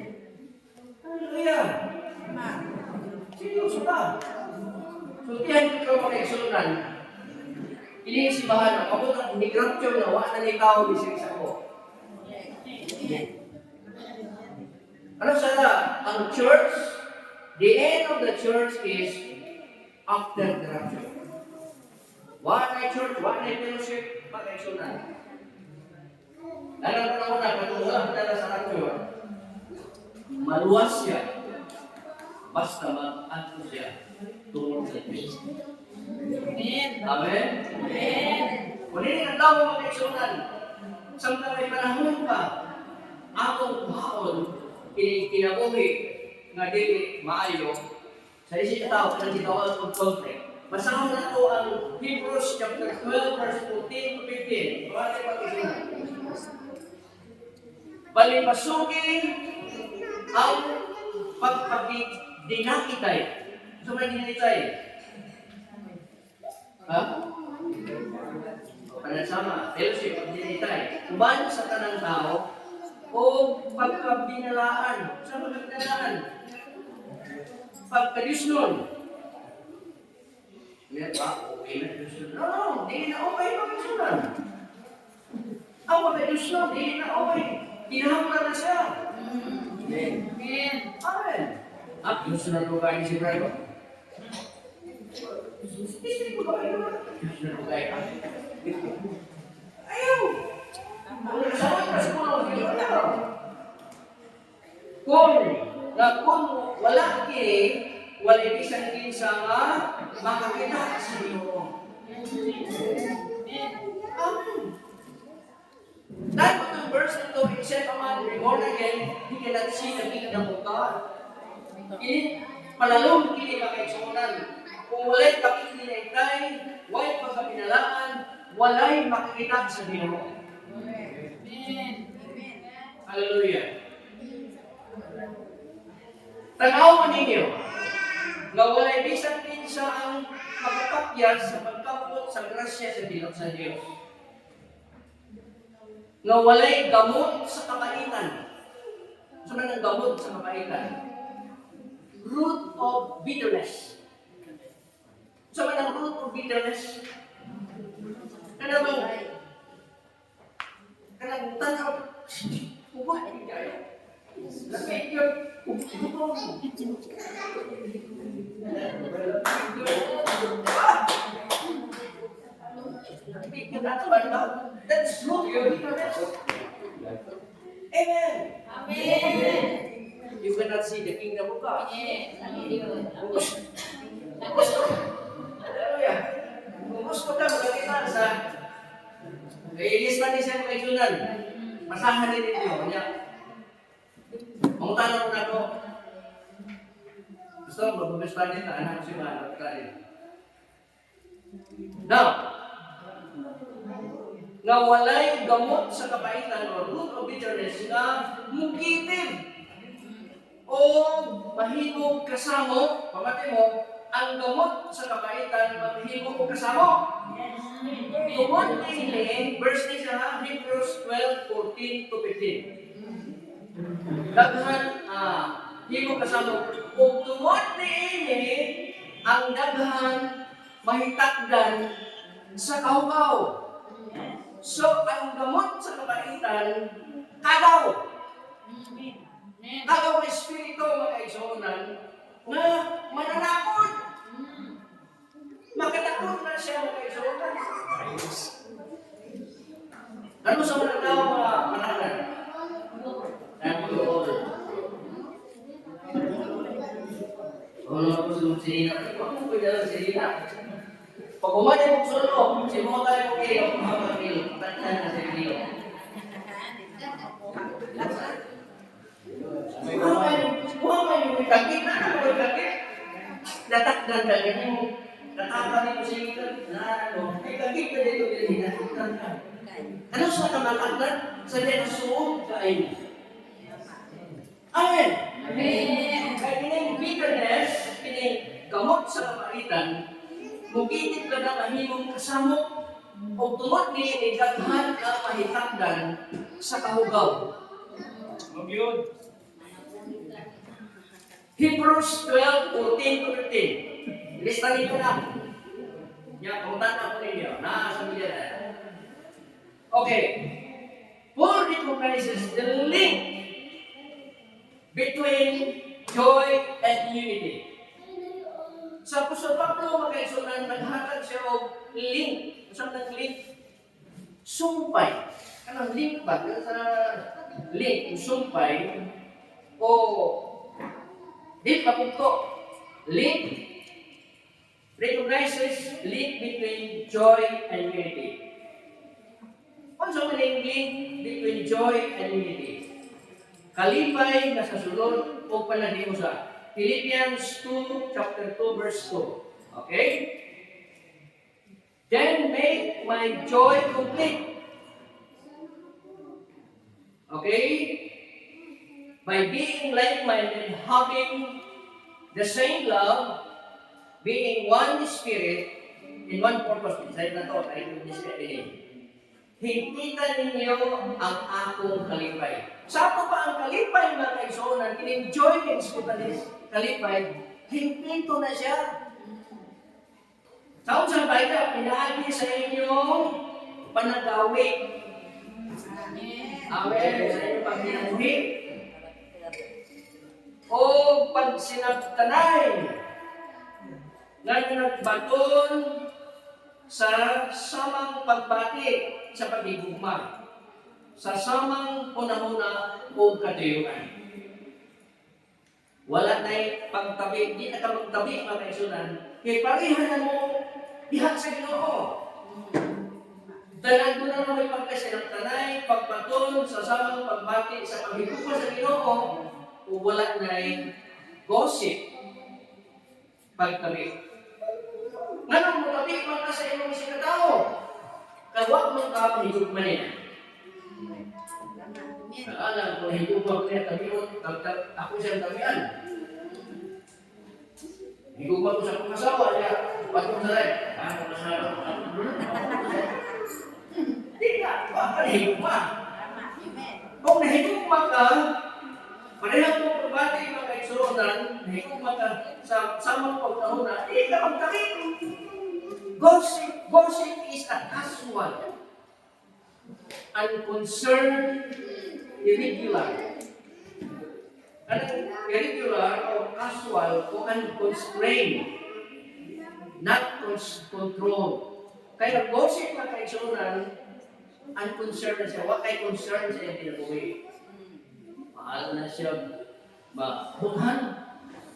Hallelujah. Sino suda? Sultihan ko mga iksunan. Ini simbahan, ako na migrapture na wala na ikaw bisig sa ko. Ano sana? Ang church, the end of the church is after the rapture. Wala na church, wala na fellowship, mga iksunan. Alam ko na muna, katulad na sa rapture, maluwas siya, basta mag-anto siya tungkol sa Diyos. Amen. Amen. Amen. Kung hindi na tao mga kaigsunan, samtang may panahon pa, atong baon, kinabuhi, nga dili maayo, sa isip na tao, pinagtitawag ng conflict. Basahan na ito ang Hebrews chapter 12, verse 14 to 15. Kung natin pag-isunan. Palipasukin ang pagpagdinakitay. So may dinakitay. Ha? Panasama, fellowship, pagdinakitay. Kuman sa tanang tao o pagkabinalaan. Sa pagkabinalaan? Pagkadisnon. Ngayon ba? Okay na disnon? No, hindi na okay pagkadisnon. Ang pagkadisnon, hindi na okay. Tinahamlan na siya. Amen. Amen. Amen. At gusto na ito kain si Brado. Gusto na ito kain. Ayaw. Kung wala kini, wala isang kinsa nga makakita sa Ginoo. Amen. Dahil po itong verse na ito, except a man be born again, he cannot see the kingdom of God. Kini, palalong kini makaigsunan. Kung wala'y kakikinitay, wala'y pagkapinalaan, wala'y makikita sa Ginoo. Amen. Hallelujah. Tanaw mo ninyo, na wala'y bisan kinsa ang makapakya sa pagkapot sa grasya sa bilog sa Diyos. Nga walay gamot sa kapaitan. Sa man ang gamot sa kapaitan? Root of bitterness. Sa man ang root of bitterness? Kanang tanaw, uwa, hindi kaya. Lamig yun. That's root of bitterness. Amen. Amen. You cannot see the kingdom of God. Hallelujah. Gusto ka magkalitan sa ilista ni siya mga isunan. Masahan din ninyo. Mangutanong na ako. Gusto ko magbubista din na anak ko si Mana. Now, nga walay gamot sa kapaitan o root of bitterness nga mukitib o mahimong kasamo, pamati mo, ang gamot sa kapaitan mahimong o kasamo. Tungod ini, verse ni siya, Hebrews 12:14 to 15. Daghan, himong kasamo. Kung tungod ini, ang daghan mahitakdan sa kahugaw. So, ang gamot sa kapaitan, kagaw. Kagaw ang espiritu, mga kaisonan, na mananakot. Makatakot na siya, mga kaisonan. Ano sa mananaw, mga mananan? Ano ako sa sirina? Ano ko dyan sa sirina? Pag umali mo solo, si mga tayo mo kayo, mga kayo, patyan na sa kayo. Buhamay mo kakit, na mo kakit. Natakdan ka ganyan, natapali mo sa ikan, na ano, ay kakit ka dito, natakdan ka. Ano sa kamatakdan? Sa dito suong kain. Amen. Amen. Kaya kining bitterness, kining gamot sa kapaitan, mugitid ka na mahimong kasamo o tungod ni daghan ka mahitakdan sa kahugaw. Magyod. Hebrews 12:14 to 15. Lista nito na. Ya, pumunta na po ninyo. Nasa media na. Okay. Paul recognizes the link between joy and unity. Sa Apostol Pablo, magkaisunan, naghatag siya o link. Saan ng link? Sumpay. Anong link ba? Sa link, sumpay, o di papunto. Link recognizes link between joy and unity. Ano sa link between joy and unity? Kalipay na sa sulod o panahimo sa Philippians 2, chapter 2, verse 2. Okay? Then make my joy complete. Okay? By being like-minded, having the same love, being one spirit, in one purpose. Sa na to, tayo yung spirit. Himpitan ninyo ang akong kalipay. Sa ato pa ang kalipay, mga kaisonan, in-enjoy ng spiritualis kalipay, himpito na siya. Sa unsang baita, pinaagi sa inyong panagawi. Amen. Sa inyong pagbinuhi. O pagsinagtanay nga nagbaton sa samang pagbati sa pagigugma, sa samang una-una o katuyuan. Wala na'y pagtabi, di na ka magtabi, mga kaisunan, kaya parihan na mo dihat sa Ginoo. Tanan ko na may pagkasinagtanay, pagbaton sa samang pagbati sa pagigugma sa Ginoo, o wala na'y gossip, pagtabi. Nganong mo tabi, mga sa inyong isang katao? Kawag mo ka mahigugma niya. Alam ko, higugma ko niya tabion, ako siyang tabian. Higugma ko sa akong asawa niya. Patong sa rin. Ako na sa Di ka, baka higugma. Tama. Amen. Kung nahigugma ka, parehang mo pagbati mga kaigsuronan, nahigugma ka sa samang pagkahuna, di ka magtakit. Gossip is a casual, unconcerned, irregular. Anong irregular o casual o unconstrained, not controlled. Kaya gossip na kaigsuronan, unconcerned na siya. What kay concern sa iyang pinabuhi? Mahal na siya mabuhan.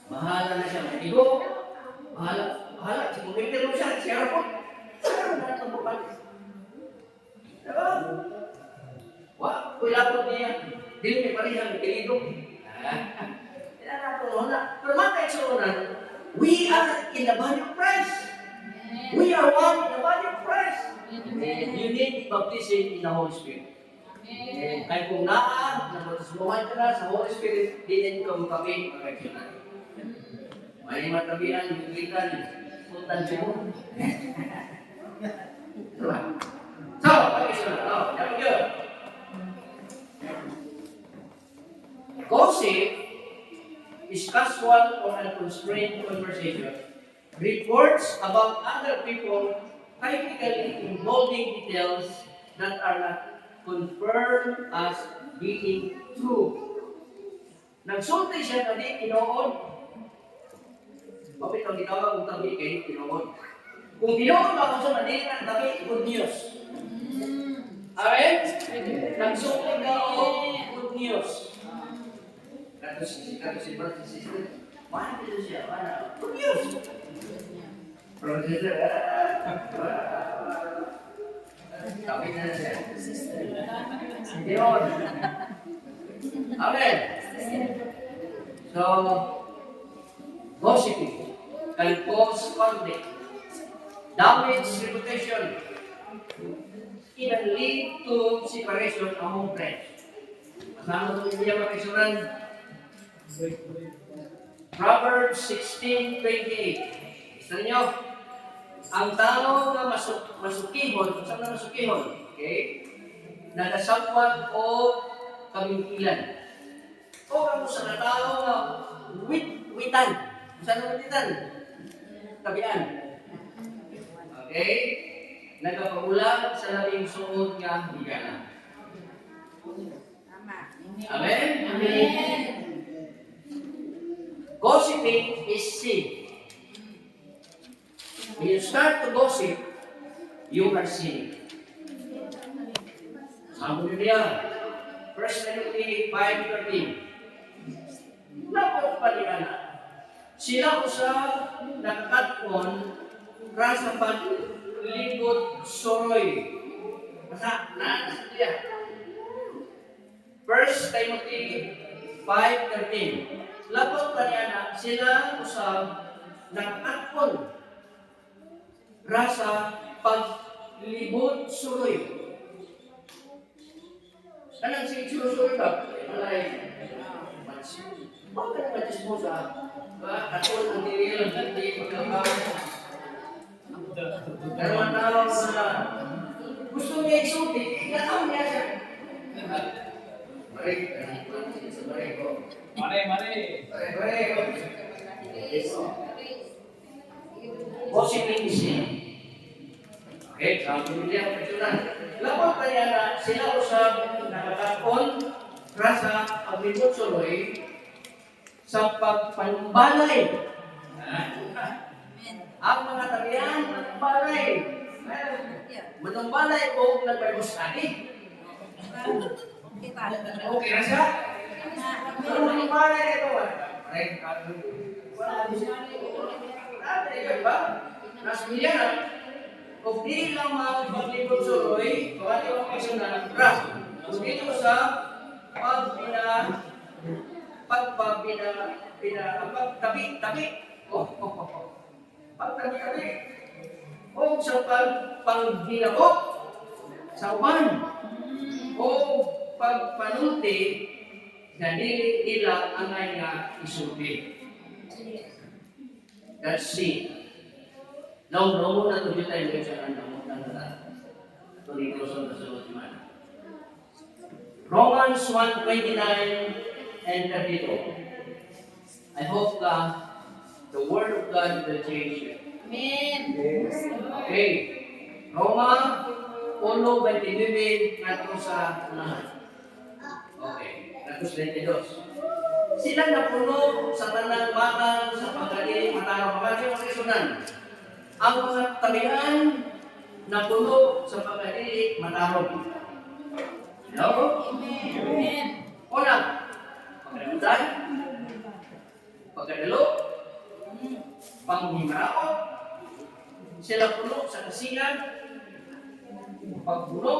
Bahala na siya maigo. Bahala. Si pumipil mo siya. Siya po. Ano na itong bukan? Diba? Kulapot niya. Dili may parihang itilidong. Kaya nato na. Pero mga kaigsuronan, we are in the body of Christ. We are one in the body of Christ. You need baptism in the Holy Spirit. Kahit kung nabaptismuhan ka na sa Holy Spirit, di din ka magkapit ang kaigsunan. May matabihan, yugitan, puntan siya mo. So, kaigsunan. Yan yun. Gossip is casual or unconstrained conversation. Reports about other people typically involving details that are not confirmed as being true. Nagsulti siya na di tinood. Bakit ang ginawa kung tabi kayo tinood? Kung tinood ako sa Manila, tabi, good news. Amen? Nagsulti ka o good news. Kato si brother and sister, mana dito siya? Mana? Good news. Brother and sister, tabi na siya. Yun. Amen. So, gossiping can cause conflict, damage reputation, even lead to separation among friends. Kasama ito niya mga kaisuran. Proverbs 16:28. Gusto niyo? Ang tao na masukihon, saan na masukihon? Okay? Nagasapwag o kamingkilan. O kamo sa tao na witan. Saan na witan? Tabian. Okay? Nagapagulang sa labing suod nga higala. Tama. Amen? Amen. Gossiping is sin. When you start to gossip, you are sinning. Sabi niya, 1 Timothy 5:13. Napot pa niya na. Sila ko sa nakatakon rasa paglingkod soroy. Basta, naanas niya. 1 Timothy 5:13. Lapot pa niya na sila ko sa nakatakon rasa paglibot suroy. Kanang si suroy ba? Malay. Bakit ka naman sa katol ang tiril, hindi pagkakaw. Pero ang tawag na gusto niya isulti, ikataw niya siya. Mare. Gossiping is sin. Okay, sabi niya ang pagsunan. Lapot pa niya na sila usap nakatakon rasa paglibot suroy sa pagpanumbalay. Ang mga tabihan, manumbalay. Manumbalay o nagpagustadi. Okay na siya? Pero manumbalay ito. Nasa niya na, kung di lang maglibot suroy, kung ano yung kasunan, kung dito sa pagtabi. Pagtabi. O sa paghinabot sa uban. O pagpanunti na nila ang nga isulti. That's C. Now, no na to tayo ngayon sa ano na ito dito sa nasunod man. Romans 1:29 and 32. I hope the Word of God will change you. Amen. Okay. Roma 1:29 ngadto sa unahan. Okay. Ngadto sa 22. Sila napuno sa tanang bakal sa pagkadili matarong mga kasunan. Ang mga tabihan napuno sa pagkadili matarong. Hello? Amen. Una, pagkalimutan, pagkadalo, panghimao, sila puno sa kasigan, pagbuno,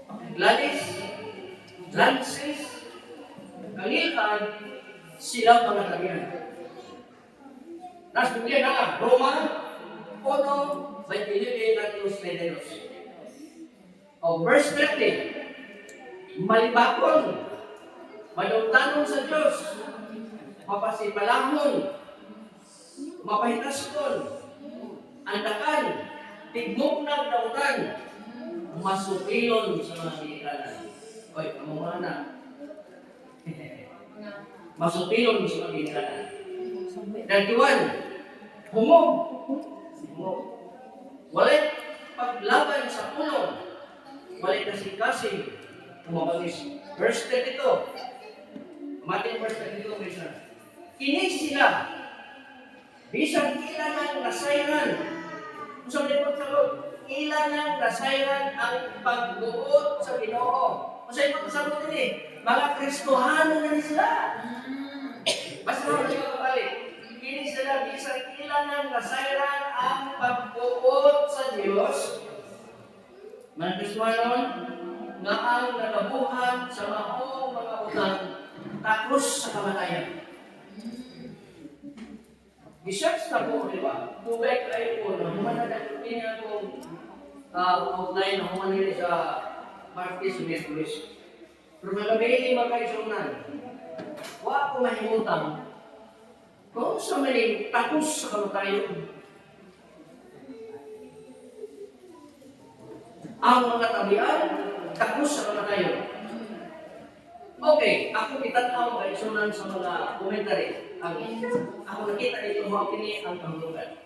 paglalis, lances, kalihan, sila mga tabihan. Nas Biblia na Roma 1:29 at 32. O verse 30, malibakon, madungtanon sa Diyos, mapasipalahon, mapahitaskon, andakan, tigmok na dautan, masupilon sa mga ginikanan. Oy, kamungan na. Masupilon sa mga ginikanan. Nagdiwan, humog, walay paglaban sa pulong, walay kasing-kasing, umabagis. Verse 32. Mating verse 32, Krishna. Kini sila, bisan ila ng nasayran. Kung sa lipot sa Lord, ila ng nasayran ang pagbuot sa Ginoo. Kung sa lipot sa Lord ini, mga Kristohano na ni sila. Basta naman siya kapalik. Kini sila, bisan ila ng nasayran ang pagbuot sa Diyos. Mga Kristohano, nga ang nakabuhan sa maong mga utang takos sa kamatayan. I-search na po, di ba? Tubig ay po, humanagad niya kung outline na humanagad sa Martis Mercuris. Pero nagabihin yung magkaisunan, wala ko mahimutang kung sa maling takos sa kamatayan. Ang mga tabian, takos sa kamatayan. Okay, ako itataw ay sunan sa mga commentary. Ako nakita dito mga kini ang kahulugan.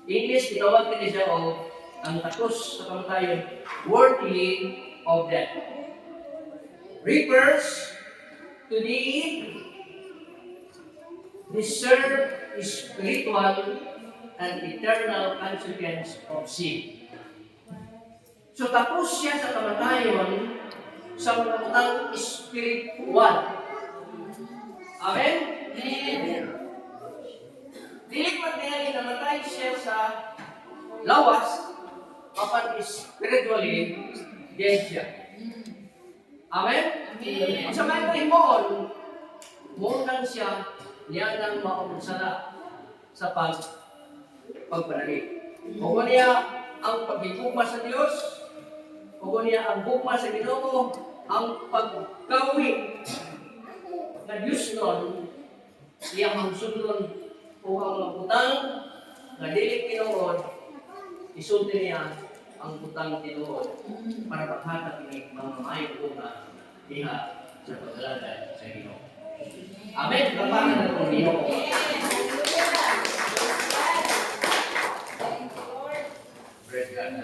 English, itawag kini siya o ang takos sa kamatayan, worthy of death. Refers to the deserved spiritual and eternal consequence of sin. So tapos siya sa kamatayon sa mga utang spiritual. Amen? Amen. Dili man niya namatay siya sa lawas kapag spiritually dead siya. Amen? Amen. Sa mga himon, munang siya niya nang maunsala sa pagpanagig. Kung niya ang paghigugma sa Diyos, kung niya ang bugma sa Ginoo, ang pagkawi na Diyos nun, iyang magsundon o ang mga utang na dili tinuod, isulti niya ang utang tinuod para paghatag ni mga mayong bunga diha sa paglalagay sa Ginoo. Amen. Kapanan na itong Ginoo. Praise God.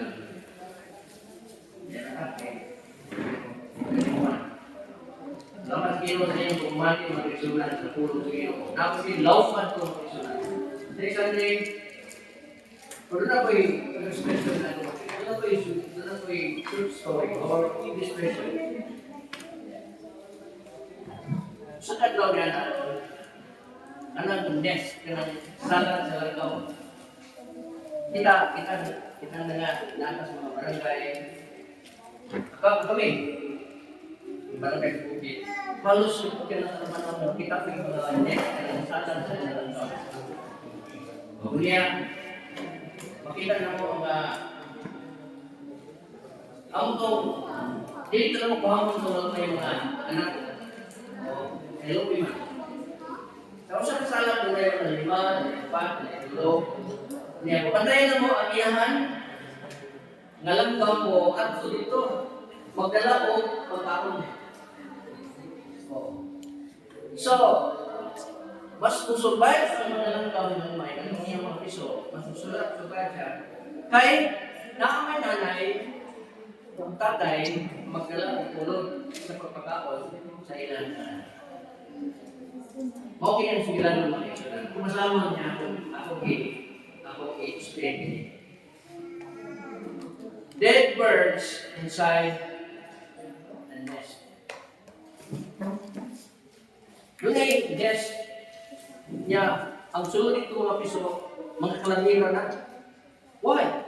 Dapat Ginoo sa iyong kumati mag-isunan sa pulong sa Ginoo. Dapat ilawpan ito mag-isunan. Secondly, pero na po yung expression na ito. Ano po yung truth story or expression? Sa kadlaw niya na, anong nest, kanang salat sa lagaw. Kita nga natas mga barangay. Kami, barangay Bukid. Halos yung pagkinaman kita po yung mga nest, kanang salat sa lagaw. Kemudian, makita na mo ang to, dito na mo kuhamon to lang kayo mga anak. Hello, Ima. Kung sa kasala ko na yung lima, apat, tulog, niya, pantayin na mo ang iyahan, ngalanggaw mo, at dito, magdala ko, magkaon. So, mas kusurvive ang mga langgaw ng may anong iyang mga piso, mas kusurvive siya. Kay, nakamay nanay, kung tatay, magdala ko tulog sa pagpakaon sa ilang okay ang sigilan ng mga isulan. Kung masama niya ako i-explain. Dead birds inside a nest. Doon ay nest niya, ang sulit ng mga piso, mga kalamira na. Why?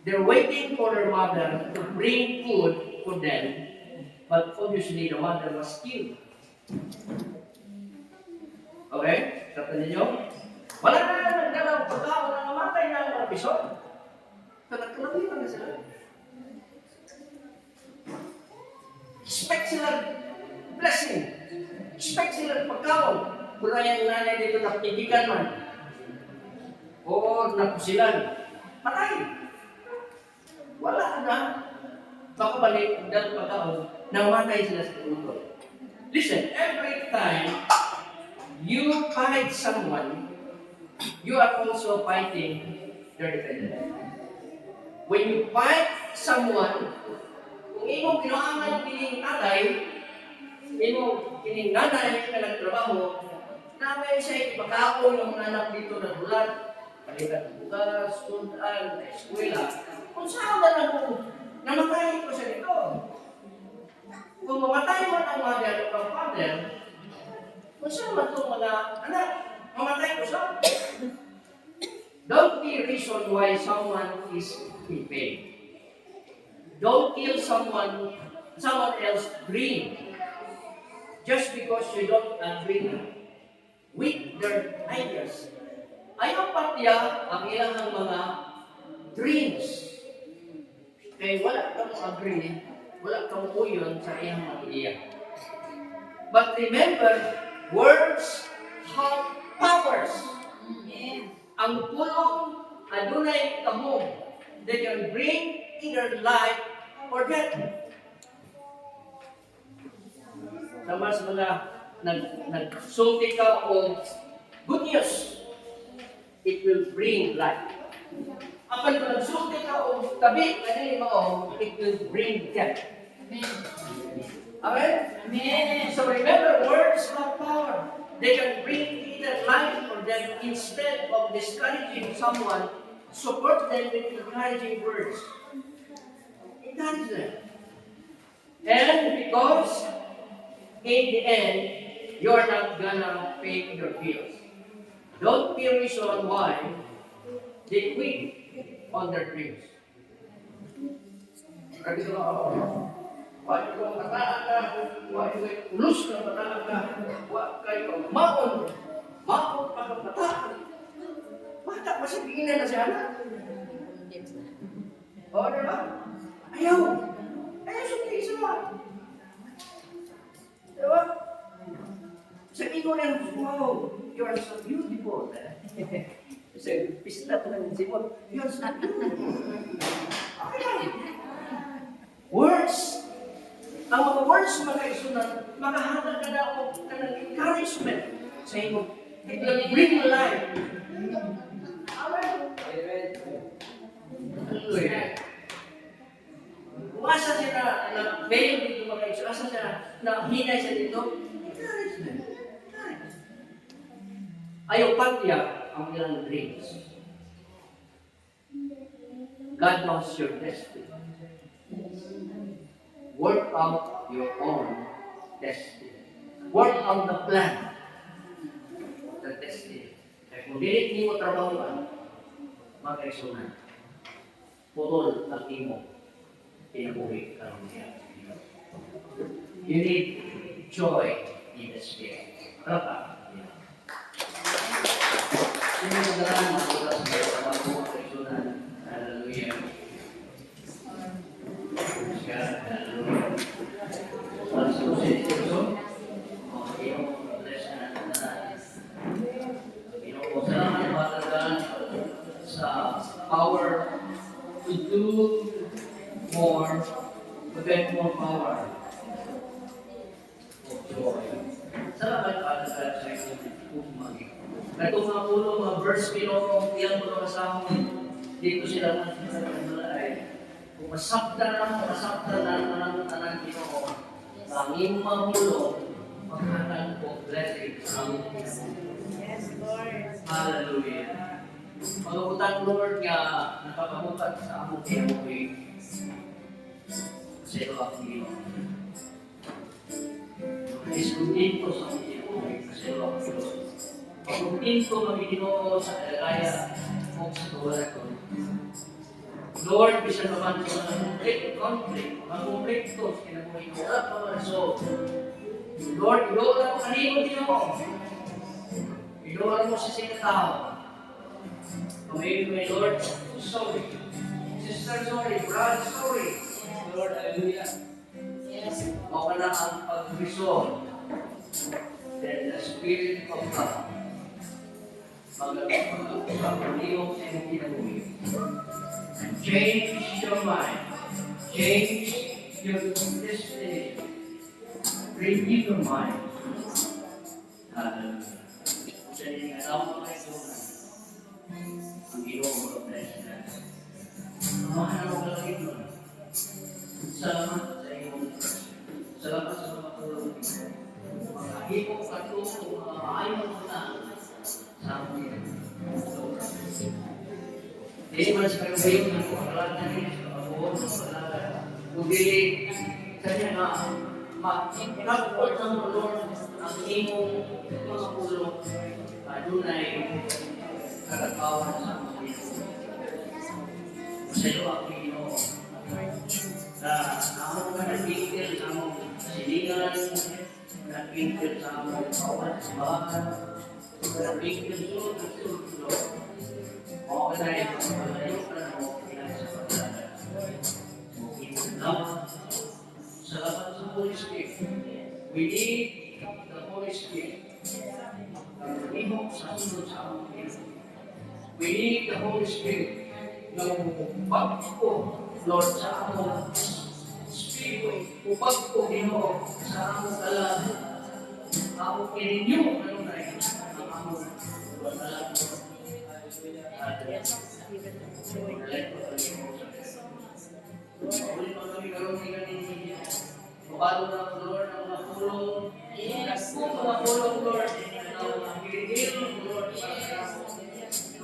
They're waiting for their mother to bring food for them, but obviously the mother was killed. Okay? Kata ninyo? Wala na nagdalaw pagkaon na namatay na ang mga piso. Kalagkalabihan na sila. Expect sila blessing. Expect sila pagkaon. Kung na yung nanay dito na pindigan man. O napusilan. Patay. Wala na. Baka balik dahil pagkaon. Namatay sila sa tulog. Listen, every time you fight someone, you are also fighting their defendant. When you fight someone, kung imong kinuangan kining tatay, imong kining nanay na nagtrabaho, na may siya ipakaon ng anak dito na bulan, palitan ng bukas, tundan, eskwela, kung saan na lang kung namatay ko siya dito. Kung mamatay mo ang mother o ang father, kung saan man itong mga anak, mamatay ko siya. Don't be reason why someone is in pain. Don't kill someone else dream just because you don't agree with their ideas. Ayaw patiya ang ilang mga dreams. Kaya wala kang agree, wala kang uyon sa iyang mga ideya. But remember, words have powers. Ang pulong adunay kamong. They can bring either life or death. Sa mas mga nagsulti ka o good news, it will bring life. Apan kung nagsulti ka o tabi, kanili mo, it will bring death. Amen? Amen. So remember, words have power. They can bring either life or death. Instead of discouraging someone, support them with encouraging words. Encourage them. And because in the end, you're not gonna pay your bills. Don't be a reason why they quit on their dreams. Why ko mataan ka, why ko ulus ka mataan ka, why kayo maon pa ka mataan. Bata pa siya, bigyan na siya anak. O, diba? Ayaw sumili sila. Diba? Sabi ko lang, wow, you are so beautiful. Sabi, pisla ko lang si Simon, you are so beautiful. Okay. Words. Ang mga words mga isunan, makahatag ka na ako ng encouragement sa iyo. It will bring life. Amen. Hallelujah. Kung asa siya na mail dito mga isunan, asa siya na hinay siya dito, encouragement. Ayaw patiya ang ilang dreams. God knows your destiny. Work out your own destiny. Work out the plan. The destiny. Kaya kung hindi mo trabahoan, mag-exunan. Putol ang imo. Pinabuhi ka niya. You need joy in the spirit. Rata. Sino ang dalang mga mag-exunan? Hallelujah. Hallelujah. Let's go. more, to get more power. Of joy. Salamat para sa inyong umagi. Ito mga pulo, mga verse pinong ilang pulo kasama dito sila ay masakta na tanang Ginoo. Ang iyong mga pulo, maghatag po blessing ang Yes, Lord. Hallelujah. Pag-utang Lord nga nakakabukat sa among kiyamuhi. Sa iyo ang Ginoo. Isundin ko sa among kiyamuhi. Sa iyo ang Ginoo. Pag-utin ko mag-Ginoo sa kalagaya o sa tuwala ko. Lord, bisan naman sa mga conflict, mga konflikto sa kinabuhi ko, wala pa ma-resolve. Lord, idola mo kanino Ginoo. Idola mo sa sinatao. Maybe my Lord, sorry. Sister, sorry. Brother, sorry. Lord, hallelujah. Yes. Mawala ang pag-resolve. Then the Spirit of God magpapaliyong sa iyong kinabuhi. And change your mind. Change your destiny. Renew your mind. Hallelujah. Sa inyong alam mo kayo ang Ginoo mo bless na. Mahal mo kalagin mo. Salamat sa iyong salamat sa mga tulong mo. Mga hipo katulong, mga maayon mo na sa amin. Hindi man sa kayo na po, alala niya sa kabuo, alala. Kundi kanya nga, mag-inapot ng Lord ang imong mga pulong. Adunay kagagawa sa amin. Sa iyo ang Ginoo. Na ako ka nagpintil sa among silingan, nagpintil sa among bawat simbahan, nagpintil sulod-sulod. O ka na ito, malayo ka na mo pinag sa paglalan. Salamat sa Holy Spirit. We need the Holy Spirit. Ihok sa sunod sa among Ginoo. We need the Holy Spirit. Upag ko, Lord, sa among Espiritu, upag ko, Ginoo, sa among kalan, among ininyo, ano na yun, ang among kalan. At let ko kami mo sa Uli pa kami karoon ni kanina. Mabalo na ang Lord, ang mga pulong. Yes, mga pulong, Lord. Ang ginigil, Lord, sa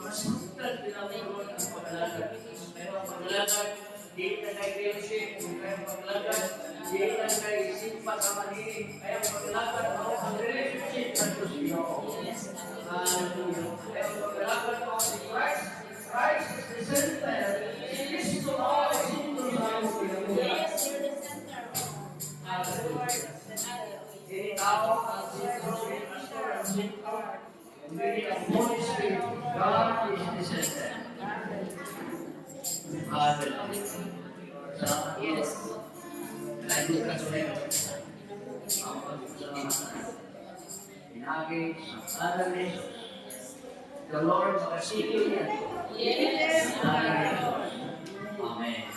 masuktan din ang Lord ang paglalagad. Pero ang paglalagad, di na kay fellowship. Kaya ang paglalagad, di na kay simpa sa manini. Kaya ang paglalagad, ang relationship sa Diyos Ginoo. Hallelujah. Kaya ang paglalagad mo si Christ. Christ is the center. Kristo ay sino sa among kinabuhi. Yes, you're the center. Hallelujah. Ini tao ang sentro, ang pastor ang sentro. Hindi ang Holy Spirit. God is the center. Hallelujah. Salamat Diyos. Lagi ka sa iyo. Ang pagsasalamatan. Pinagi sa ngalan ni Jesus. The Lord makasipil niya. Yes. Sa ngalan ni Jesus. Amen.